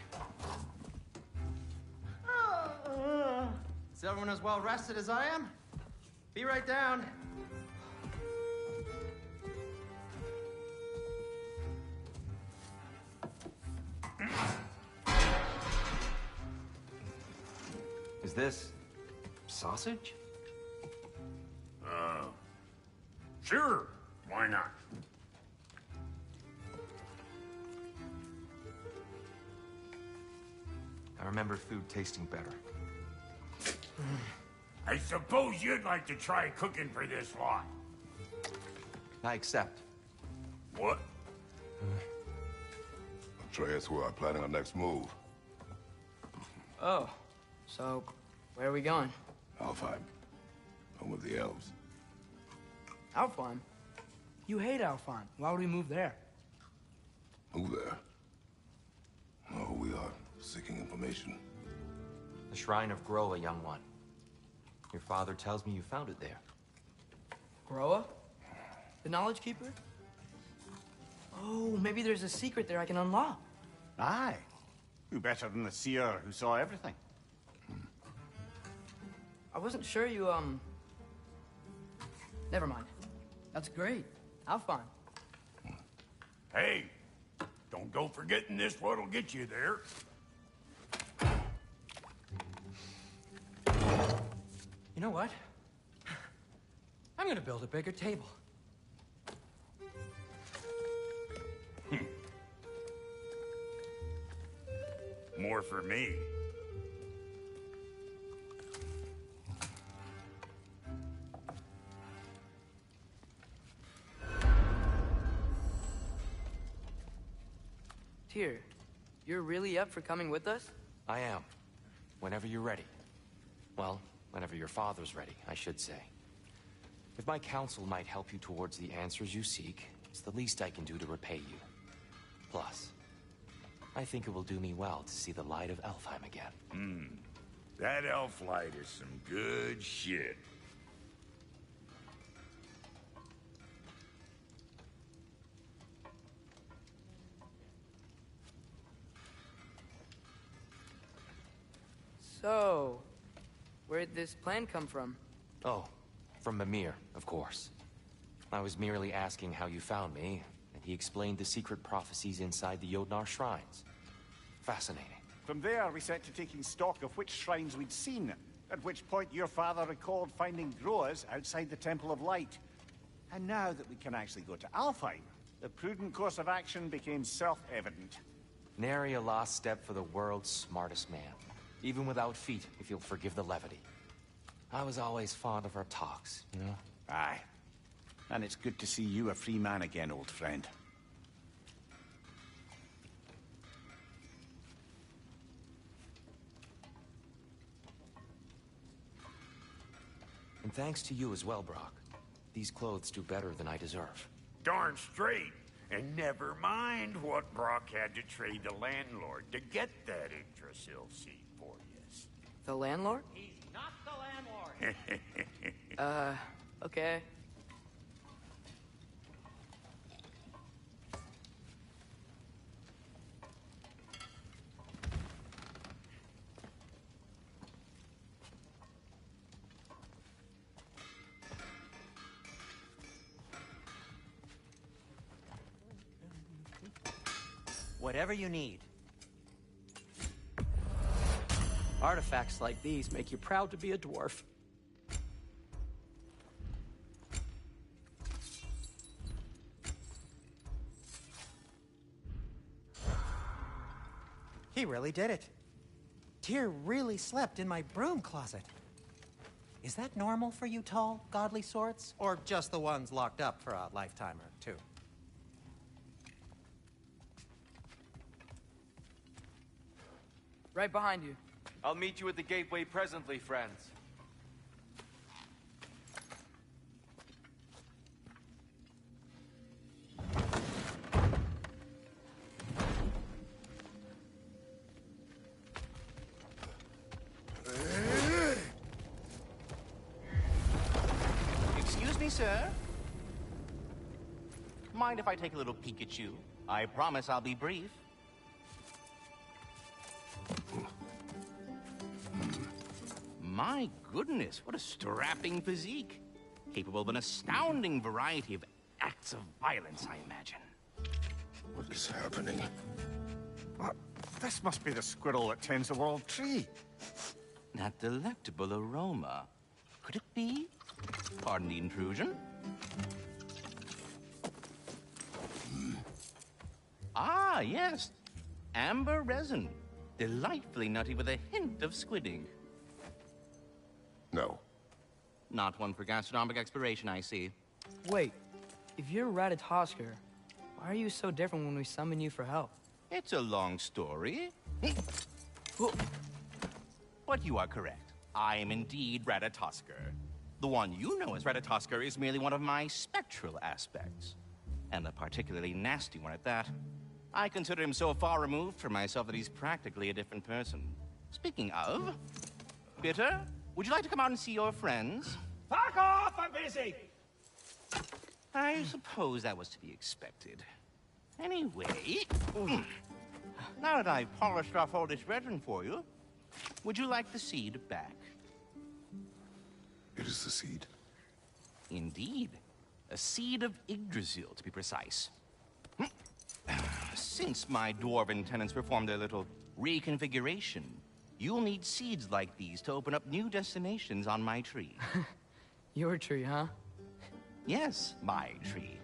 Is everyone as well rested as I am? Be right down. Is this... sausage? Sure. Why not? I remember food tasting better. I suppose you'd like to try cooking for this lot. I accept. What? Atreus, we are planning our next move. Oh, so where are we going? Alfheim. Home of the elves. Alfheim? You hate Alfheim. Why would we move there? Move there? No, we are seeking information. The Shrine of Groa, young one. Your father tells me you found it there. Groa? The Knowledge Keeper? Oh, maybe there's a secret there I can unlock. Aye. Who better than the seer who saw everything? I wasn't sure you, Never mind. That's great. Have fun. Hey, don't go forgetting this what'll get you there. You know what? I'm gonna build a bigger table. More for me. Tyr, you're really up for coming with us? I am. Whenever you're ready. Well, whenever your father's ready, I should say. If my counsel might help you towards the answers you seek, it's the least I can do to repay you. Plus, I think it will do me well to see the light of Elfheim again. That elf light is some good shit. So, where'd this plan come from? Oh, from Mimir, of course. I was merely asking how you found me, and he explained the secret prophecies inside the Jotnar shrines. Fascinating. From there, we set to taking stock of which shrines we'd seen, at which point your father recalled finding Groas outside the Temple of Light. And now that we can actually go to Alfheim, the prudent course of action became self-evident. Nary a lost step for the world's smartest man. Even without feet, if you'll forgive the levity. I was always fond of our talks, you know? Aye. And it's good to see you a free man again, old friend. And thanks to you as well, Brock. These clothes do better than I deserve. Darn straight. And never mind what Brock had to trade the landlord to get that Yggdrasil seat for you. The landlord? He's not the landlord. Okay. Whatever you need. Artifacts like these make you proud to be a dwarf. He really did it. Tyr really slept in my broom closet. Is that normal for you tall, godly sorts? Or just the ones locked up for a lifetime or two? Right behind you. I'll meet you at the gateway presently, friends. Excuse me, sir. Mind if I take a little peek at you? I promise I'll be brief. My goodness, what a strapping physique. Capable of an astounding variety of acts of violence, I imagine. What is happening? This must be the squirrel that tends the world tree. That delectable aroma. Could it be? Pardon the intrusion. Ah, yes. Amber resin. Delightfully nutty with a hint of squidding. No. Not one for gastronomic exploration, I see. Wait, if you're Ratatoskr, why are you so different when we summon you for help? It's a long story. But you are correct. I am indeed Ratatoskr. The one you know as Ratatoskr is merely one of my spectral aspects. And a particularly nasty one at that. I consider him so far removed from myself that he's practically a different person. Speaking of... Bitter, would you like to come out and see your friends? Fuck off! I'm busy! I suppose that was to be expected. Anyway... Now that I've polished off all this resin for you, would you like the seed back? It is the seed. Indeed. A seed of Yggdrasil, to be precise. Since my dwarven tenants performed their little reconfiguration, you'll need seeds like these to open up new destinations on my tree. Your tree, huh? Yes, my tree.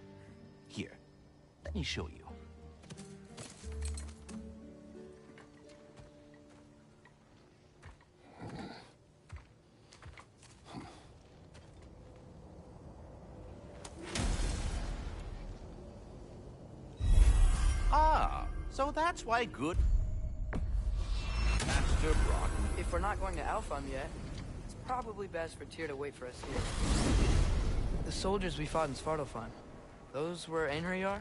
Here, let me show you. Ah, so that's why good Master Brock. If we're not going to Alfheim yet, it's probably best for Tyr to wait for us here. The soldiers we fought in Svartalfheim, those were Einherjar?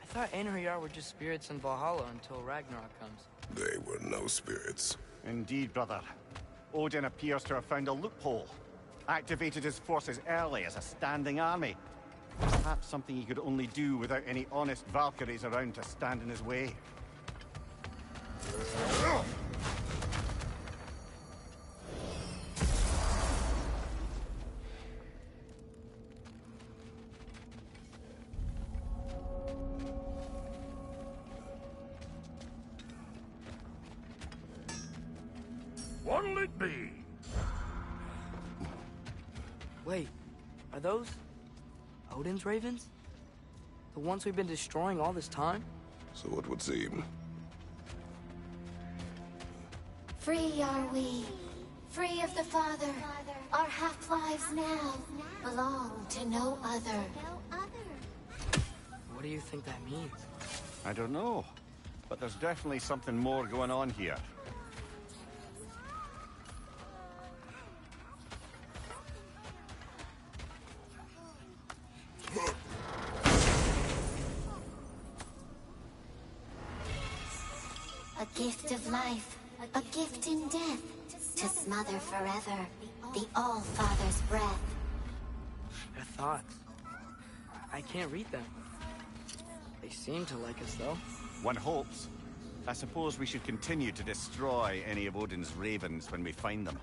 I thought Einherjar were just spirits in Valhalla until Ragnarok comes. They were no spirits. Indeed, brother. Odin appears to have found a loophole. Activated his forces early as a standing army. Perhaps something he could only do without any honest Valkyries around to stand in his way. What'll it be? Wait, are those Odin's ravens? The ones we've been destroying all this time? So it would seem. Free are we, free of the Father. Our half-lives now belong to no other. What do you think that means? I don't know, but there's definitely something more going on here. A gift of life, a gift in death, to smother forever the All-Father's breath. Their thoughts. I can't read them. They seem to like us, though. One hopes. I suppose we should continue to destroy any of Odin's ravens when we find them.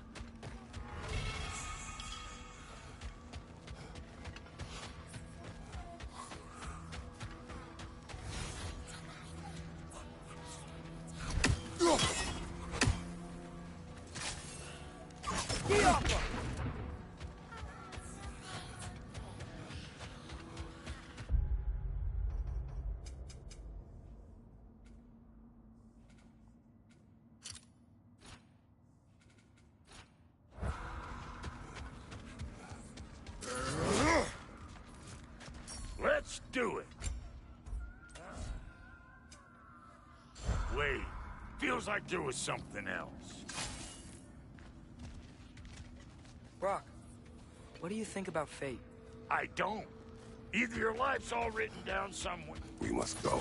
Let's do it. Wait, feels like there was something else. Brock, what do you think about fate? I don't. Either your life's all written down somewhere. We must go.